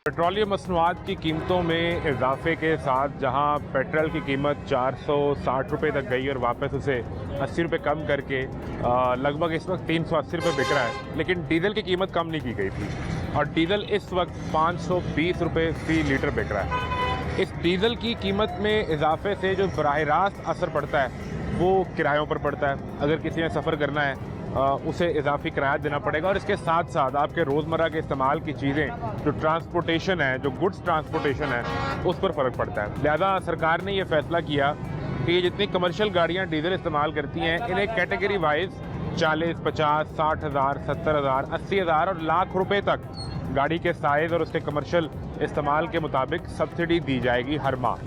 Petroleum मसनूआत की कीमतों में इजाफे के साथ जहां पेट्रोल की कीमत 460 रुपये तक गई और वापस उसे 80 रुपये कम करके लगभग इस वक्त 380 रुपये बिक रहा है, लेकिन डीजल की कीमत कम नहीं की गई थी और डीजल इस वक्त 520 रुपये फ़ी लीटर बिक रहा है। इस डीजल की कीमत में इजाफे से जो बराह रास्त असर पड़ता है वो किरायों पर पड़ता है। अगर किसी ने सफ़र करना है उसे इजाफी किराया देना पड़ेगा और इसके साथ साथ आपके रोज़मर्रा के इस्तेमाल की चीज़ें जो ट्रांसपोर्टेशन है, जो गुड्स ट्रांसपोर्टेशन है, उस पर फ़र्क पड़ता है। लिहाजा सरकार ने ये फ़ैसला किया कि ये जितनी कमर्शियल गाड़ियाँ डीजल इस्तेमाल करती हैं इन्हें कैटेगरी वाइज 40, 50, 60 हज़ार, 70 हज़ार, 80 हज़ार और लाख रुपए तक गाड़ी के साइज़ और उसके कमर्शियल इस्तेमाल के मुताबिक सब्सिडी दी जाएगी हर माह।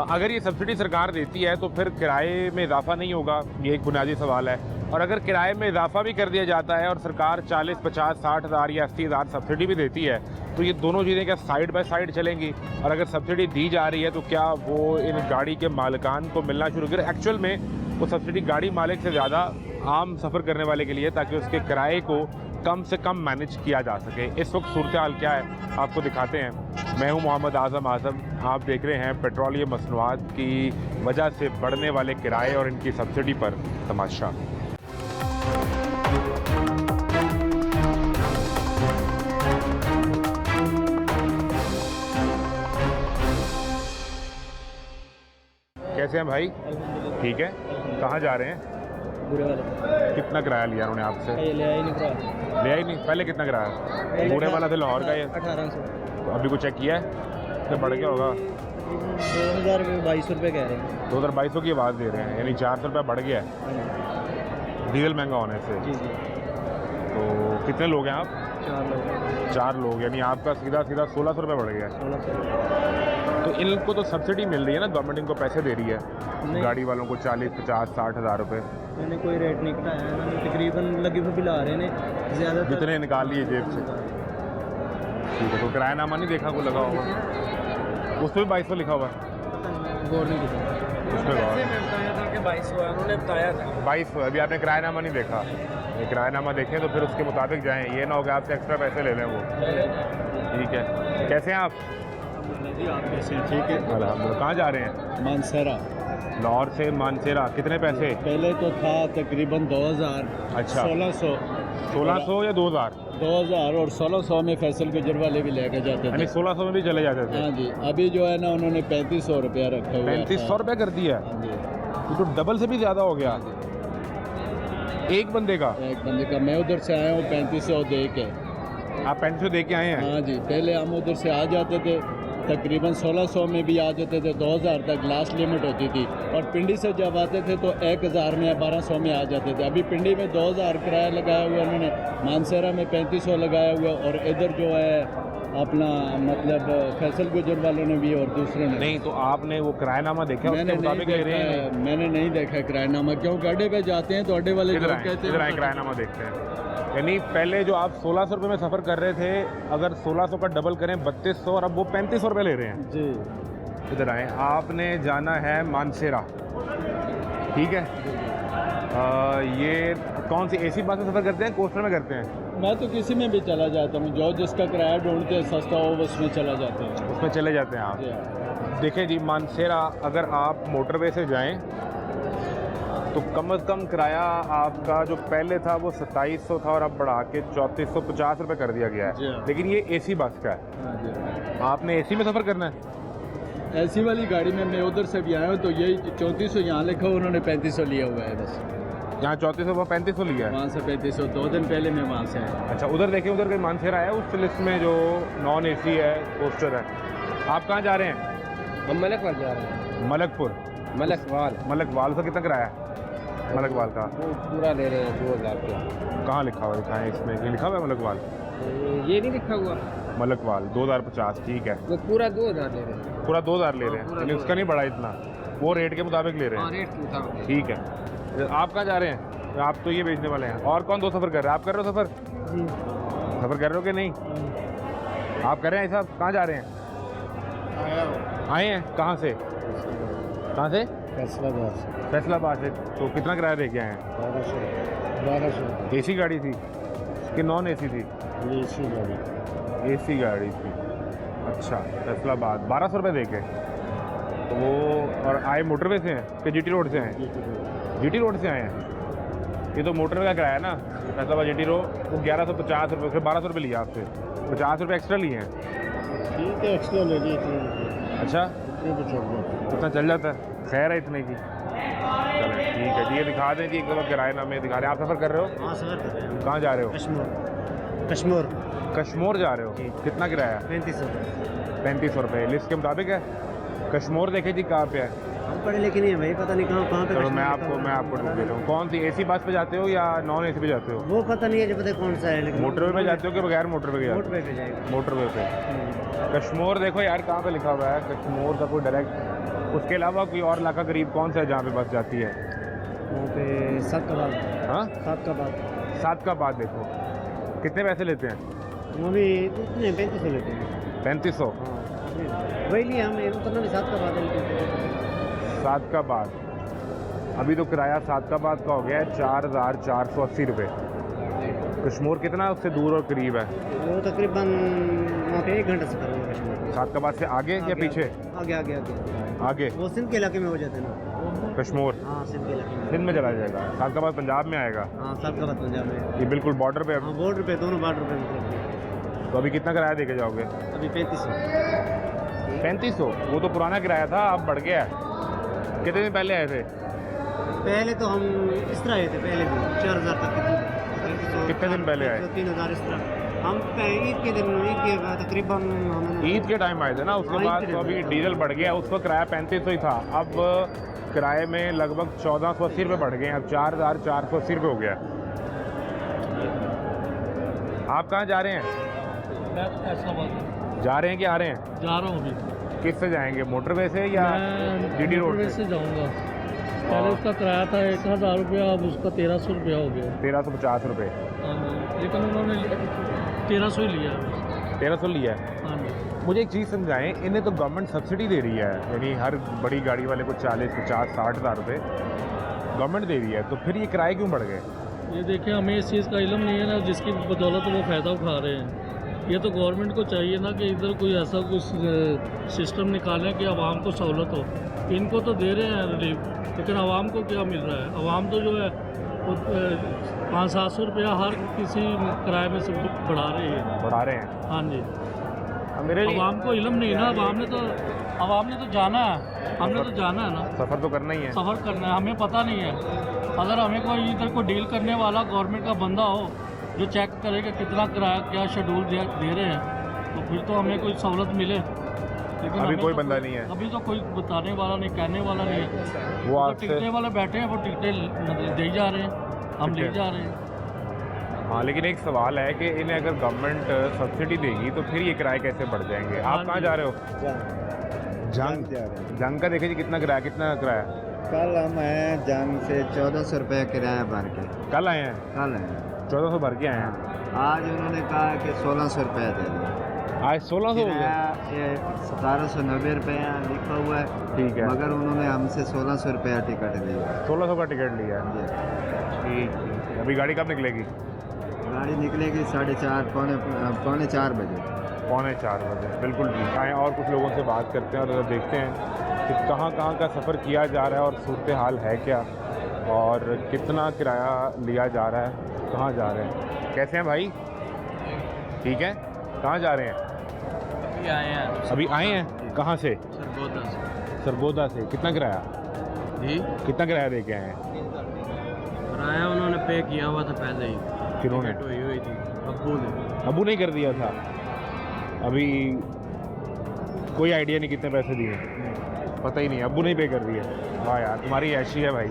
अगर ये सब्सिडी सरकार देती है तो फिर किराए में इजाफा नहीं होगा, ये एक बुनियादी सवाल है। और अगर किराए में इजाफा भी कर दिया जाता है और सरकार 40, 50, 60 हज़ार या 80 हज़ार सब्सिडी भी देती है तो ये दोनों चीज़ें क्या साइड बाय साइड चलेंगी? और अगर सब्सिडी दी जा रही है तो क्या वो इन गाड़ी के मालिकान को मिलना शुरू करे? एक्चुअल में वो सब्सिडी गाड़ी मालिक से ज़्यादा आम सफ़र करने वाले के लिए, ताकि उसके किराए को कम से कम मैनेज किया जा सके। इस वक्त सूरत हाल क्या है आपको दिखाते हैं। मैं हूं मोहम्मद आज़म आप देख रहे हैं पेट्रोलियम मसनूआत की वजह से बढ़ने वाले किराए और इनकी सब्सिडी पर तमाशा। कैसे हैं भाई? ठीक है। कहाँ जा रहे हैं? बुरे वाले। कितना किराया लिया उन्होंने आपसे? ये ले आई नहीं किराया। ले आई नहीं? पहले कितना किराया? बुरे वाला तो लाहौर का ही है। 1800। तो अभी कुछ चेक किया है तो बढ़ गया होगा? 2000 रुपये 2200 रुपये कह रहे हैं। 2200 की आवाज़ दे रहे हैं, यानी 400 रुपये बढ़ गया है डीजल महंगा होने से। जी जी। तो कितने लोग हैं आप? 4 लोग। 4 लोग, यानी आपका सीधा 1600 रुपये बढ़ गया है। 1600। तो इनको तो सब्सिडी मिल रही है ना, गवर्नमेंट इनको पैसे दे रही है गाड़ी वालों को 40, 50, 60 हज़ार रुपये। मैंने कोई रेट नहीं घटाया है, मैंने तकरीबन लगी हुई बिल आ रहे हैं ज़्यादा जितने निकाल लिए जेब से। ठीक है। तो किरायानामा नहीं देखा को लगा होगा? उस पर भी 2200 लिखा हुआ है। गौर नहीं किया उस पर गौर। बताया था कि 2200 है, उन्होंने बताया था 2200। अभी आपने किरायानामा नहीं देखा? ये किरायानामा देखें तो फिर उसके मुताबिक जाएँ, ये ना हो कि आपसे एक्स्ट्रा पैसे ले लें वो। ठीक है। कैसे हैं आप? आप कैसे हैं? ठीक है अल्हम्दुलिल्लाह। कहाँ जा रहे हैं? मानसरा। लाहौर से मानसेरा। कितने पैसे? पहले तो था तकरीबन 2000। अच्छा। 1600 या 2000? 2000 और 1600 में फैसल गुजर वाले भी लेके जाते यानी थे। 1600 में भी चले जाते थे? हाँ जी। अभी जो है ना उन्होंने 3500 रुपया रखा हुआ है। 3500 रुपये कर दिया? हाँ जी। ये तो डबल से भी ज़्यादा हो गया एक बंदे का। एक बंदे का। मैं उधर से आया हूँ 3500 दे के। आप 3500 दे के आए हैं? हाँ जी। पहले हम उधर से आ जाते थे तकरीबन 1600 में भी आ जाते थे, 2000 तक लास्ट लिमिट होती थी। और पिंडी से जब आते थे तो 1000 में या 1200 में आ जाते थे। अभी पिंडी में 2000 किराया लगाया हुआ उन्होंने, मानसेरा में 3500 लगाया हुआ, और इधर जो है अपना मतलब फैसल गुजर वालों ने भी और दूसरों ने नहीं। तो आपने वो किरायानामा देखा? उसके मैंने नहीं मुताबिक ले रहे हैं? देखा, मैंने नहीं देखा किरायानामा। क्यों अड्डे पे जाते हैं तो अड्डे वाले लोग कहते इधर आए हैं किरायानामा देखते हैं। यानी पहले जो आप 1600 रुपये में सफ़र कर रहे थे, अगर 1600 का डबल करें 3200, और अब वो 3500 रुपये ले रहे हैं। जी। इधर आए। आपने जाना है मानसेरा, ठीक है? ये कौन सी एसी बस में सफ़र करते हैं, कोस्टर में करते हैं? मैं तो किसी में भी चला जाता हूँ, जो जिसका किराया ढूंढते हैं सस्ता हो उसमें चला जाते हैं। उसमें चले जाते हैं आप? देखें जी, मानसेरा अगर आप मोटरवे से जाएं तो कम से कम किराया आपका जो पहले था वो 2700 था और अब बढ़ा के 3450 रुपये कर दिया गया है। लेकिन ये एसी बस का है। आपने एसी में सफ़र करना है? ऐसी वाली गाड़ी में मैं उधर से भी आया हूँ तो यही 3400 यहाँ लिखा हुआ, उन्होंने 3500 लिया हुआ है बस। यहाँ 3400 वो 3500 लिया है? वहाँ से 3500। 2 दिन पहले मैं वहाँ से आया। अच्छा। उधर देखें, उधर कहीं मानसेरा है उस लिस्ट में जो नॉन एसी है, कोस्टर है। आप कहाँ जा रहे हैं? हम मलकवाल जा रहे हैं। मलकपुर? मलकवाल से कितना किराया है मलकवाल का? वो पूरा ले रहे हैं 2000 का। कहाँ लिखा हुआ दिखाएं इसमें? ये लिखा हुआ है मलकवाल? ये नहीं लिखा हुआ मलकवाल 2050। ठीक है। वो पूरा 2000 ले रहे हैं। पूरा 2000 ले रहे हैं, लेकिन उसका नहीं बढ़ा इतना, वो रेट के मुताबिक ले रहे हैं। रेट 2000। ठीक है। आप कहाँ जा रहे हैं? आप तो ये बेचने वाले हैं। और कौन दो सफ़र कर रहे हैं? आप कर रहे हो सफ़र? सफ़र कर रहे हो कि नहीं? आप कर रहे हैं साहब? कहाँ जा रहे हैं? आए हैं? कहाँ से? कहाँ से? फैसलाबाद से। तो कितना किराया दे के आए हैं? 1200। एसी गाड़ी थी कि नॉन एसी थी? ये एसी गाड़ी। एसी गाड़ी थी। अच्छा, फैसलाबाद 1200 रुपये दे के। तो वो और आए मोटरवे से हैं कि जीटी रोड से हैं? जीटी रोड से आए हैं। ये तो मोटरवे का किराया है ना, फैसलाबाद जीटी रोड, वो 1150 रुपये, फिर 1200 रुपये लिया आपसे, 50 रुपये एक्स्ट्रा लिए हैं। ठीक है, एक्स्ट्रा ले लीजिए। अच्छा, इतने पे चल जाता उतना चल जाता है, खैर है इतने की। चलो ठीक है जी, ये दिखा दें जी एक दफ़ा किराए नामे दिखा रहे हैं। आप सफ़र कर रहे हो? हाँ सफ़र कर रहे हैं। कहाँ जा रहे हो? कश्मीर कश्मीर जा रहे हो? कितना किराया? 3500 रुपये लिस्ट के मुताबिक है। कश्मीर देखे जी कहाँ पे है? हम पढ़े लिखे नहीं है भाई, पता नहीं कहाँ पे। चलो मैं आपको दे रहा हूँ। कौन सी एसी बस पे जाते हो या नॉन एसी पे जाते हो? वो पता नहीं है जो पता कौन सा है, लेकिन मोटरवे में जाते हो कि बगैर मोटरवे के जाते मोटरवे पे जाएगा। हो? मोटरवे पे। कश्मीर देखो यार कहाँ पे लिखा हुआ है, कश्मीर का कोई डायरेक्ट। उसके अलावा कोई और इलाका करीब कौन सा है जहाँ पे बस जाती है? वहाँ पे सातकाबाद। हाँ, सातकाबाद देखो। कितने पैसे लेते हैं? वो भी इतने 3500 लेते हैं। 3500। हाँ वही लिया हमें, उतना भी सातकाबाद है। सातकाबाद अभी तो किराया सातकाबाद का हो गया है 4480 रुपये। कश्मीर कितना उससे दूर और करीब है? वो तकरीबन वहाँ पे 1 घंटा सफर होगा कश्मीर। सातकाबाद से आगे या पीछे? आगे वो सिंध के इलाके में हो जाता है ना कश्मीर। हाँ सिंध के इलाके में। सिंध में चला जाएगा। सातकाबाद पंजाब में आएगा। हाँ सातकाबाद पंजाब में। ये बिल्कुल बॉर्डर पे है। हाँ बॉर्डर पे, दोनों बॉर्डर पे मतलब। तो अभी कितना किराया दे के जाओगे? अभी 3500। 3500? वो तो पुराना किराया था, अब बढ़ गया है। कितने दिन पहले आए थे? पहले तो हम इस तरह आए थे, पहले भी 4000 तक। कितने दिन पहले आए? 3000 इस तरह। हम ईद के दिन, ईद के तकरीबन ईद के टाइम आए थे ना, उसके बाद तो अभी डीजल बढ़ गया। उस वक्त किराया 3500 ही था, अब किराए में लगभग 1480 रुपये बढ़ गए हैं। अब 4480 रुपये हो गया। आप कहाँ जा रहे हैं? जा रहे हैं कि आ रहे हैं? जा रहा हूँ अभी। किस से जाएंगे, मोटरवे से या जीटी रोड मोटरवे से जाऊँगा। पहले उसका किराया था 1000 रुपया, अब उसका 1300 रुपया हो गया। 1350 रुपये। हाँ जी, लेकिन उन्होंने 1300 ही लिया। 1300 लिया है। हाँ जी। मुझे एक चीज़ समझाएं, इन्हें तो गवर्नमेंट सब्सिडी दे रही है, यानी हर बड़ी गाड़ी वाले को 40, 50, 60 हज़ार रुपये गवर्नमेंट दे रही है, तो फिर ये किराए क्यों बढ़ गए? ये देखें, हमें इस चीज़ का इल्म नहीं है ना, जिसकी बदौलत वो फ़ायदा उठा रहे हैं। ये तो गवर्नमेंट को चाहिए ना कि इधर कोई ऐसा कुछ सिस्टम निकालें कि आवाम को सहूलत हो। इनको तो दे रहे हैं रिलीफ, लेकिन आवाम को क्या मिल रहा है? आवाम तो जो है वो 500-700 रुपया हर किसी किराए में से बढ़ा रही है। बढ़ा रहे हैं? हाँ जी। मेरे लिए आवाम को इल्म नहीं ना, आवाम ने तो जाना है, हमने तो जाना है ना, सफ़र तो करना ही है। सफ़र करना है, हमें पता नहीं है। अगर हमें कोई इधर को डील करने वाला गवर्नमेंट का बंदा हो जो चेक करे कि कितना किराया क्या शेड्यूल दे रहे हैं, तो फिर तो हमें कोई सहूलत मिले। लेकिन अभी कोई तो बंदा नहीं है। अभी तो कोई बताने वाला नहीं, कहने वाला नहीं है। वो आपसे टिकटें वाले बैठे हैं, वो टिकटें मतलब दे जा रहे हैं, हम ले जा रहे हैं। हाँ, लेकिन एक सवाल है कि इन्हें अगर गवर्नमेंट सब्सिडी देगी तो फिर ये किराए कैसे बढ़ जाएंगे? आप कहाँ जा रहे हो? जंग जा रहे हैं। जंग का देखिए जी कितना किराया? कल हम आए जंग से 1400 रुपये किराया भर के। कल आए हैं? कल आए 1400 भर के आए हैं। आज उन्होंने कहा कि 1600 रुपये दे दें। आज 1600 हो गया? ये 1790 रुपये लिखा हुआ है। ठीक है, मगर उन्होंने हमसे 1600 रुपया टिकट लिया। 1600 का टिकट लिया है। ठीक। अभी गाड़ी कब निकलेगी? गाड़ी निकलेगी 4:30 पौने 4 बजे। पौने 4 बजे। बिल्कुल ठीक। आए और कुछ लोगों से बात करते हैं और देखते हैं कि कहाँ कहाँ का सफ़र किया जा रहा है और सूरत हाल है क्या, और कितना किराया लिया जा रहा है, कहाँ जा रहे हैं। कैसे हैं भाई? ठीक है। कहाँ जा रहे हैं? अभी आए हैं। कहाँ से? सरगोदा से। सरगोदा से। कितना किराया? जी, कितना किराया दे के आए हैं? किराया उन्होंने पे किया हुआ था पहले ही। किन्होंने? हुई थी अब्बू ने। अबू नहीं कर दिया था? अभी कोई आइडिया नहीं कितने पैसे दिए? पता ही नहीं, अब्बू नहीं पे कर दिए। वाह यार, तुम्हारी ऐशी है भाई,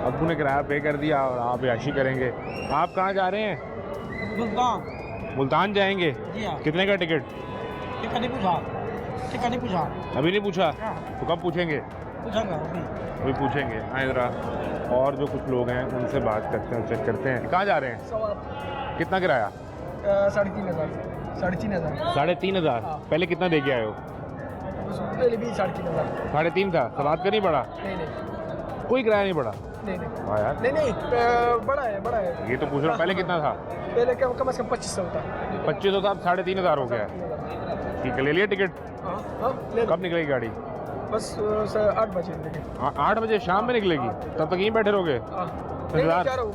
अब्बू ने किराया पे कर दिया और आप ऐशी करेंगे। आप कहाँ जा रहे हैं? मुल्तान जाएंगे? कितने का टिकट? टिकट नहीं पूछा। अभी नहीं पूछा? तो कब पूछेंगे? अभी पूछेंगे। आए ज़रा और जो कुछ लोग हैं उनसे बात करते हैं, चेक करते हैं। कहाँ जा रहे हैं? कितना किराया? 3,500। 3,500। पहले कितना दे के आए हो? पहले भी 3,500। 3,500 था। सवाद का नहीं बढ़ा? नहीं कोई किराया नहीं बढ़ा? नहीं हाँ यार, बड़ा है। ये तो पूछ रहा हूँ, पहले कितना था? पहले कम से कम 2500 था। 2500 था, अब 3,500 हो गया है। ठीक है, ले लिया टिकट? कब निकलेगी गाड़ी? बस 8 बजे निकलेगी। 8 बजे शाम में निकलेगी? तब तक यहीं बैठे रहोगे? नहीं, जा रहा हूँ,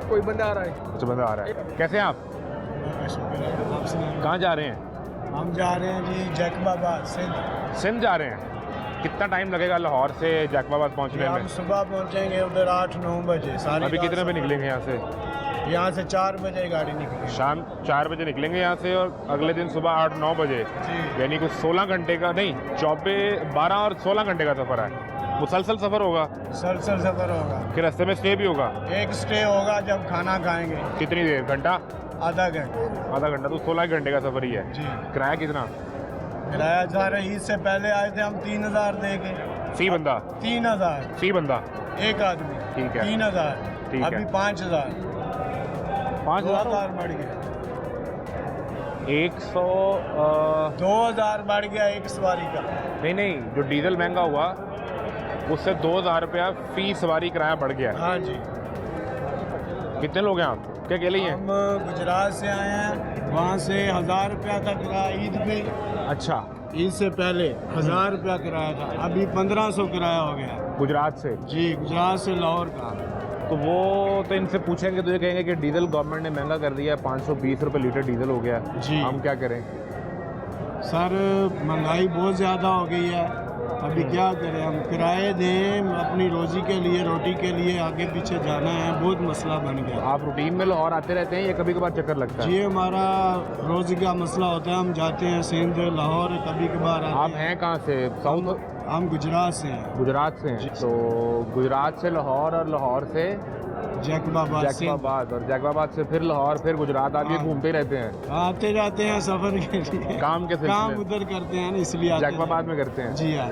कोई बंदा आ रहा है। अच्छा, बंदा आ रहा है। कैसे हैं आप? कहाँ जा रहे हैं? हम जा रहे हैं जी जैकबाबाद सिंध। सिंध जा रहे हैं? कितना टाइम लगेगा लाहौर से जैकबाबाद पहुँचने में? सुबह पहुंचेंगे उधर 8-9 बजे। अभी कितने बजे निकलेंगे यहाँ से? यहाँ से 4 बजे गाड़ी निकलेगी। शाम 4 बजे निकलेंगे यहाँ से और अगले दिन सुबह 8-9 बजे, यानी कुछ 16 घंटे का नहीं, 12 और 16 घंटे का सफ़र है। मुसलसल सफ़र होगा? मुसलसल सफ़र होगा। फिर रास्ते में स्टे भी होगा? एक स्टे होगा जब खाना खाएंगे। कितनी देर? घंटा? आधा घंटा। आधा घंटा, तो 16 घंटे का सफ़र ही है। जी। किराया कितना? किराया सारा ईद से पहले आए थे हम 3000 दे के। फी बंदा? 3000 फी बंदा एक आदमी। ठीक है। 3000। ठीक है। अभी 5000 5000 बढ़ गया। 2000 बढ़ गया एक सवारी का। नहीं, जो डीजल महंगा हुआ उससे 2000 रुपया फी सवारी किराया बढ़ गया। हाँ जी। कितने लोग हैं आप? क्या अकेले ही हैं? हम गुजरात से आए हैं, वहाँ से 1000 रुपया था किराया ईद पे। अच्छा, ईद से पहले 1000 रुपया किराया था, अभी 1500 किराया हो गया। गुजरात से? जी, गुजरात से लाहौर का। तो वो तो इनसे पूछेंगे तो ये कहेंगे कि डीजल गवर्नमेंट ने महंगा कर दिया है, 520 रुपये लीटर डीजल हो गया। जी। हम क्या करें? सर महंगाई बहुत ज़्यादा हो गई है, अभी क्या करें हम? किराए दें अपनी रोज़ी के लिए, रोटी के लिए आगे पीछे जाना है, बहुत मसला बन गया। आप रूटीन में लाहौर आते रहते हैं या कभी कभार चक्कर लगता है? जी, हमारा रोज़ी का मसला होता है, हम जाते हैं सिंध, लाहौर, कभी कभार आप आते हैं। हैं कहाँ से? साउथ? हम गुजरात से हैं। गुजरात से हैं। तो गुजरात से लाहौर और लाहौर से जैकबाबाद सिंध। जैकबाबाद और जैकबाबाद से फिर लाहौर, फिर गुजरात आगे हाँ। घूमते रहते हैं? आते जाते हैं सफ़र के लिए। काम के सिलसिले? काम उधर करते हैं ना, इसलिए आते जैकबाबाद में करते हैं? हैं। जी हाँ।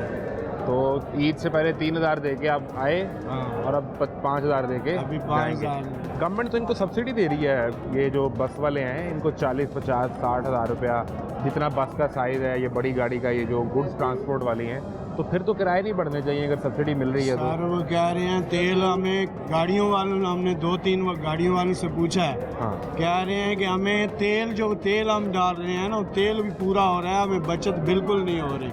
तो ईद से पहले 3000 दे के आप आए हाँ। और अब 5000 दे के अभी जाएंगे। 5000। गवर्नमेंट तो इनको सब्सिडी दे रही है, ये जो बस वाले हैं इनको 40, 50, 60 हज़ार रुपया, जितना बस का साइज़ है, ये बड़ी गाड़ी का, ये जो गुड्स ट्रांसपोर्ट वाली हैं, तो फिर तो किराए नहीं बढ़ने चाहिए अगर सब्सिडी मिल रही है तो। सर वो कह रहे हैं तेल, हमें गाड़ियों वालों ने, हमने 2-3 गाड़ियों वालों से पूछा है, हाँ, कह रहे हैं कि हमें तेल, जो तेल हम डाल रहे हैं ना, वो तेल भी पूरा हो रहा है, हमें बचत बिल्कुल नहीं हो रही।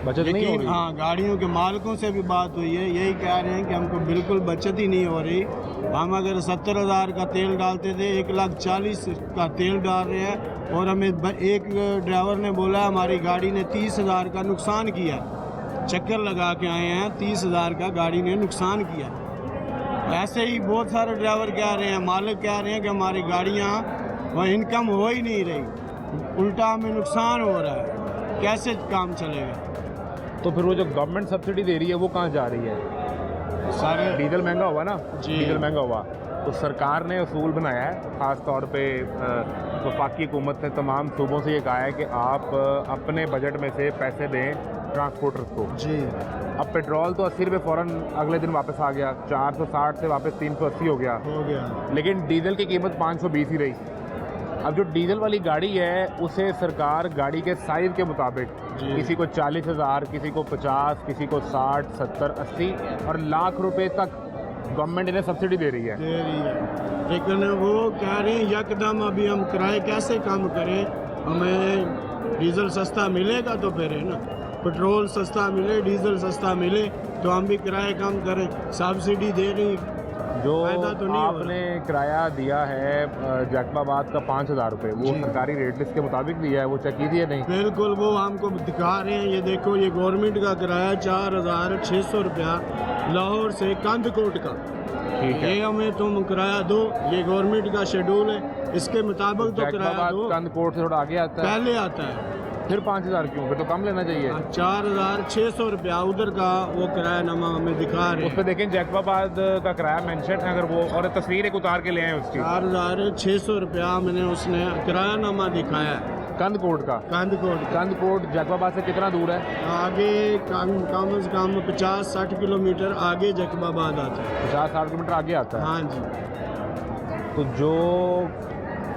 बचत नहीं हो रही? हाँ, गाड़ियों के मालिकों से भी बात हुई है, यही कह रहे हैं कि हमको बिल्कुल बचत ही नहीं हो रही। हम अगर 70,000 का तेल डालते थे, 1,40,000 का तेल डाल रहे हैं, और हमें एक ड्राइवर ने बोला हमारी गाड़ी ने 30,000 का नुकसान किया। चक्कर लगा के आए हैं, 30,000 का गाड़ी ने नुकसान किया। ऐसे ही बहुत सारे ड्राइवर कह रहे हैं, मालिक कह रहे हैं कि हमारी गाड़ियाँ वह इनकम हो ही नहीं रही, उल्टा हमें नुकसान हो रहा है, कैसे काम चलेगा? तो फिर वो जो गवर्नमेंट सब्सिडी दे रही है वो कहाँ जा रही है? सारे डीजल महंगा हुआ ना? जी। डीजल महंगा हुआ तो सरकार ने उसूल बनाया है, ख़ास तौर पे वफाकी हुकूमत ने तमाम सूबों से ये कहा है कि आप अपने बजट में से पैसे दें ट्रांसपोर्टर्स को। जी। अब पेट्रोल तो 80 रुपये फ़ौरन अगले दिन वापस आ गया, 460 से वापस 380 हो गया, लेकिन डीजल की कीमत 520 ही रही। अब जो डीजल वाली गाड़ी है उसे सरकार गाड़ी के साइज़ के मुताबिक किसी को 40,000, किसी को 50, किसी को 60, 70, 80 और लाख रुपए तक गवर्नमेंट इन्हें सब्सिडी दे रही है। लेकिन वो कह रहे हैं यकदम अभी हम किराए कैसे कम करें, हमें डीजल सस्ता मिलेगा तो फिर है ना, पेट्रोल सस्ता मिले, डीजल सस्ता मिले तो हम भी किराए कम करें। सब्सिडी दे रही, जो फायदा तो नहीं हो आपने किराया दिया है जैकबाबाद का 5,000 रुपये, वो सरकारी रेट लिस्ट के मुताबिक दिया है, वो चेक कीजिए नहीं? बिल्कुल, वो हमको दिखा रहे हैं, ये देखो, ये गवर्नमेंट का किराया 4,600 रुपया लाहौर से कंदकोट का। ठीक है, ये हमें तुम किराया दो, ये गवर्नमेंट का शेड्यूल है, इसके मुताबिक तो किराया दो। कंदकोट से थोड़ा आगे आता है, पहले आता है, फिर 5,000 क्यों? फिर तो कम लेना चाहिए। 4,600 रुपया उधर का वो किराया नामा हमें दिखा रहे उस पर हैं। देखें जैकबाबाद का किराया मेंशन है, अगर वो और तस्वीर एक उतार के ले आए उसकी। 4,600 रुपया मैंने उसने किराया नामा दिखाया है कंदकोट का। कंदकोट का। कंदकोट जैकबाबाद से कितना दूर है? आगे कम से कम 50-60 किलोमीटर आगे जैकबाबाद आता है। 50-60 किलोमीटर आगे आता है। हाँ जी। तो जो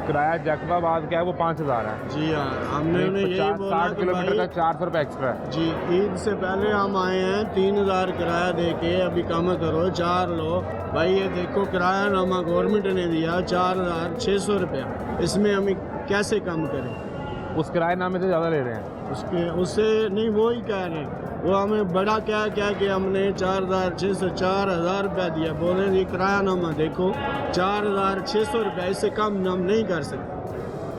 किराया जैकबाबाद का है वो 5,000 है जी हाँ, हमने उन्हें यही बोला 50-60 कि किलोमीटर का भाई 400 रुपये एक्स्ट्रा है। जी, ईद से पहले हम आए हैं, 3,000 किराया दे के अभी कम करो, 4 लो भाई। ये देखो किराया नामा गवर्नमेंट ने दिया 4,600 रुपया, इसमें हम कैसे कम करें? उस किराएनामे से ज़्यादा ले रहे हैं। उससे नहीं, वो ही कह रहे हैं। वो हमें बड़ा क्या कि हमने 4,600 4,000 रुपया दिया, बोले ये किरायानामा देखो 4,600 रुपया, इससे कम हम नहीं कर सकते।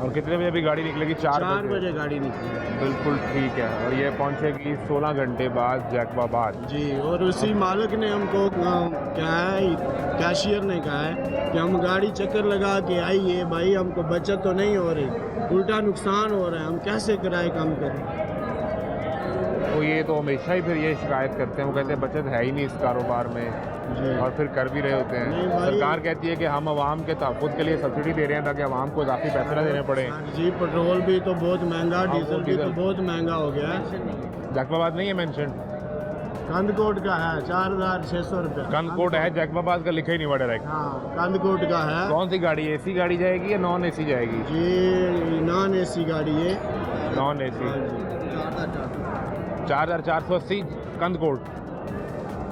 और कितने बजे अभी गाड़ी निकलेगी? 4 बजे गाड़ी निकली। बिल्कुल ठीक है। और ये पहुंचेगी 16 घंटे बाद जैकबाबाद। जी, और उसी मालिक ने हमको क्या है, कैशियर ने कहा है कि हम गाड़ी चक्कर लगा के आइए भाई, हमको बचत तो नहीं हो रही, उल्टा नुकसान हो रहा है, हम कैसे किराए कम करें। तो ये तो हमेशा ही फिर ये शिकायत करते हैं, वो कहते हैं बचत है ही नहीं इस कारोबार में, और फिर कर भी रहे होते नहीं हैं। भाई। सरकार कहती है कि हम आवाम के तहफ़्फ़ुज़ के लिए सब्सिडी दे रहे हैं ताकि आवाम को इजाफी पैसे ना देने पड़े। जी, पेट्रोल भी तो बहुत महंगा, डीजल भी तो डीजल। बहुत महंगा हो गया है। जैकबाबाद नहीं है मेंशन? कंदकोट का है 4,600 रुपया। कंदकोट है, जैकबाबाद का लिखा ही नहीं हुआ डायरेक्ट। हाँ, कंदकोट का है। कौन सी गाड़ी है? एसी गाड़ी जाएगी या नॉन एसी जाएगी? जी, नॉन एसी गाड़ी है। Non AC. हाँ जी। 4,480 कंदकोट,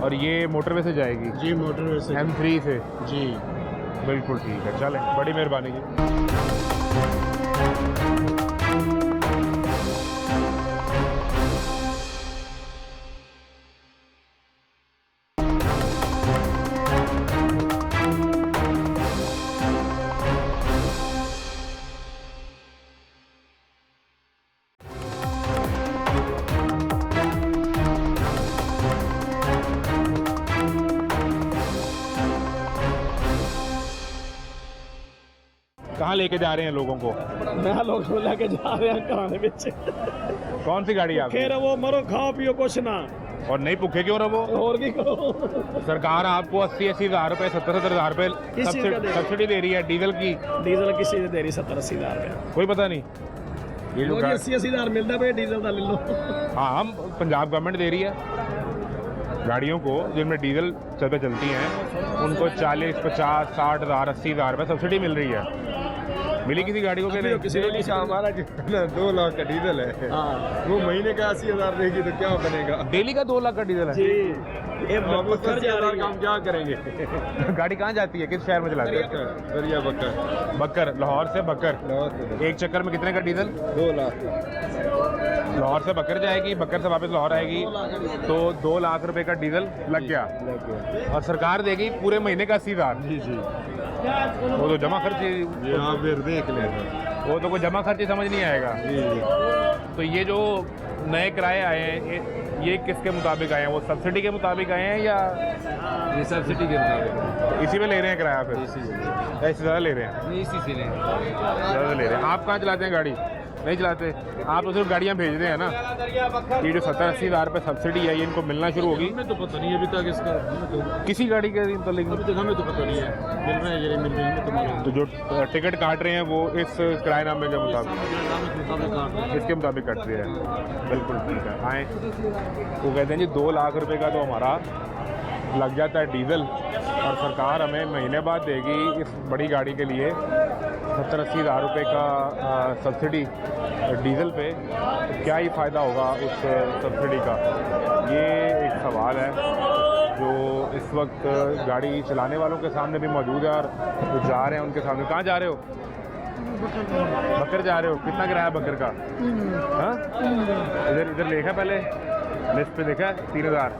और ये मोटरवे से जाएगी? जी, मोटरवे से। M3 से। जी, बिल्कुल ठीक है, चलें, बड़ी मेहरबानी जी। कहाँ लेके जा रहे हैं लोगों को? मैं लोग लेके जा रहे हैं कहानी बिच। कौन सी गाड़ी है आपकी? फिर वो मरो खाओ पियो कुछ ना, और नहीं भूखे क्यों रहो? और की करो। सरकार आपको 80-80 हज़ार रुपए, 70-70 हज़ार रुपए किस चीज़ का दे रही है? सब्सिडी दे रही है डीजल की। डीजल किसी ने दे रही 70-80 हज़ार रुपया। कोई पता नहीं। ये जो 80-80 हज़ार मिलता है डीजल का, ले लो। हाँ, हम पंजाब गवर्नमेंट दे रही है गाड़ियों को जिनमें डीजल पे चलती हैं, उनको 40, 50, 60 हज़ार, 80 हज़ार रुपये सब्सिडी मिल रही है। मिली किसी गाड़ी को? किसी डेली का हमारा जितना 2 लाख का डीजल है, हाँ वो महीने का 80 हज़ार रहेगी तो क्या बनेगा? डेली का 2 लाख का डीजल जी, है। ये वो बकर 80 जा हज़ार रही का है। हम क्या करेंगे? गाड़ी कहाँ जाती है? किस शहर में चलाते हैं? दरिया बक्कर बक्कर, लाहौर से बक्कर। लाहौर एक चक्कर में कितने का डीजल? 2 लाख। लाहौर से बक्कर जाएगी, बक्कर से वापस लाहौर आएगी, तो 2 लाख रुपए का डीजल लग गया, और सरकार देगी पूरे महीने का 80 हज़ार। जी जी, वो तो जमा खर्च, यहाँ फिर देख लेना। वो तो कोई जमा खर्च ही समझ नहीं आएगा। जी जी, तो ये जो नए किराए आए हैं, ये किसके मुताबिक आए हैं? वो सब्सिडी के मुताबिक आए हैं या ये सब्सिडी के मुताबिक इसी में ले रहे हैं किराया? फिर इसी से ऐसे ज़्यादा ले रहे हैं? इसी से लें। ज़्यादा ले रहे हैं। आप कहाँ चलाते हैं गाड़ी? नहीं चलाते आप? तो सिर्फ गाड़ियाँ भेज रहे हैं ना। ये जो 70-80 हज़ार रुपये सब्सिडी है, ये इनको मिलना शुरू होगी? हमें तो पता नहीं अभी तक इसका, किसी गाड़ी के तो लेकिन अभी तक हमें तो पता नहीं है। मिल रहे हैं, ये मिल रहे हैं तो मालूम। तो जो टिकट काट रहे हैं वो इस किराएनामे के मुताबिक, इसके मुताबिक कट रहे हैं। बिल्कुल ठीक है, आएँ। वो कहते हैं जी 2 लाख रुपए का तो हमारा लग जाता है डीजल, और सरकार हमें महीने बाद देगी इस बड़ी गाड़ी के लिए 70-80 हज़ार रुपये का सब्सिडी डीजल पे। तो क्या ही फ़ायदा होगा उस सब्सिडी का? ये एक सवाल है जो इस वक्त गाड़ी चलाने वालों के सामने भी मौजूद है, और जो जा रहे हैं उनके सामने। कहाँ जा रहे हो? बकर जा रहे हो? कितना किराया बकर का? हाँ, इधर देखा, पहले लिस्ट पे देखा 3,000।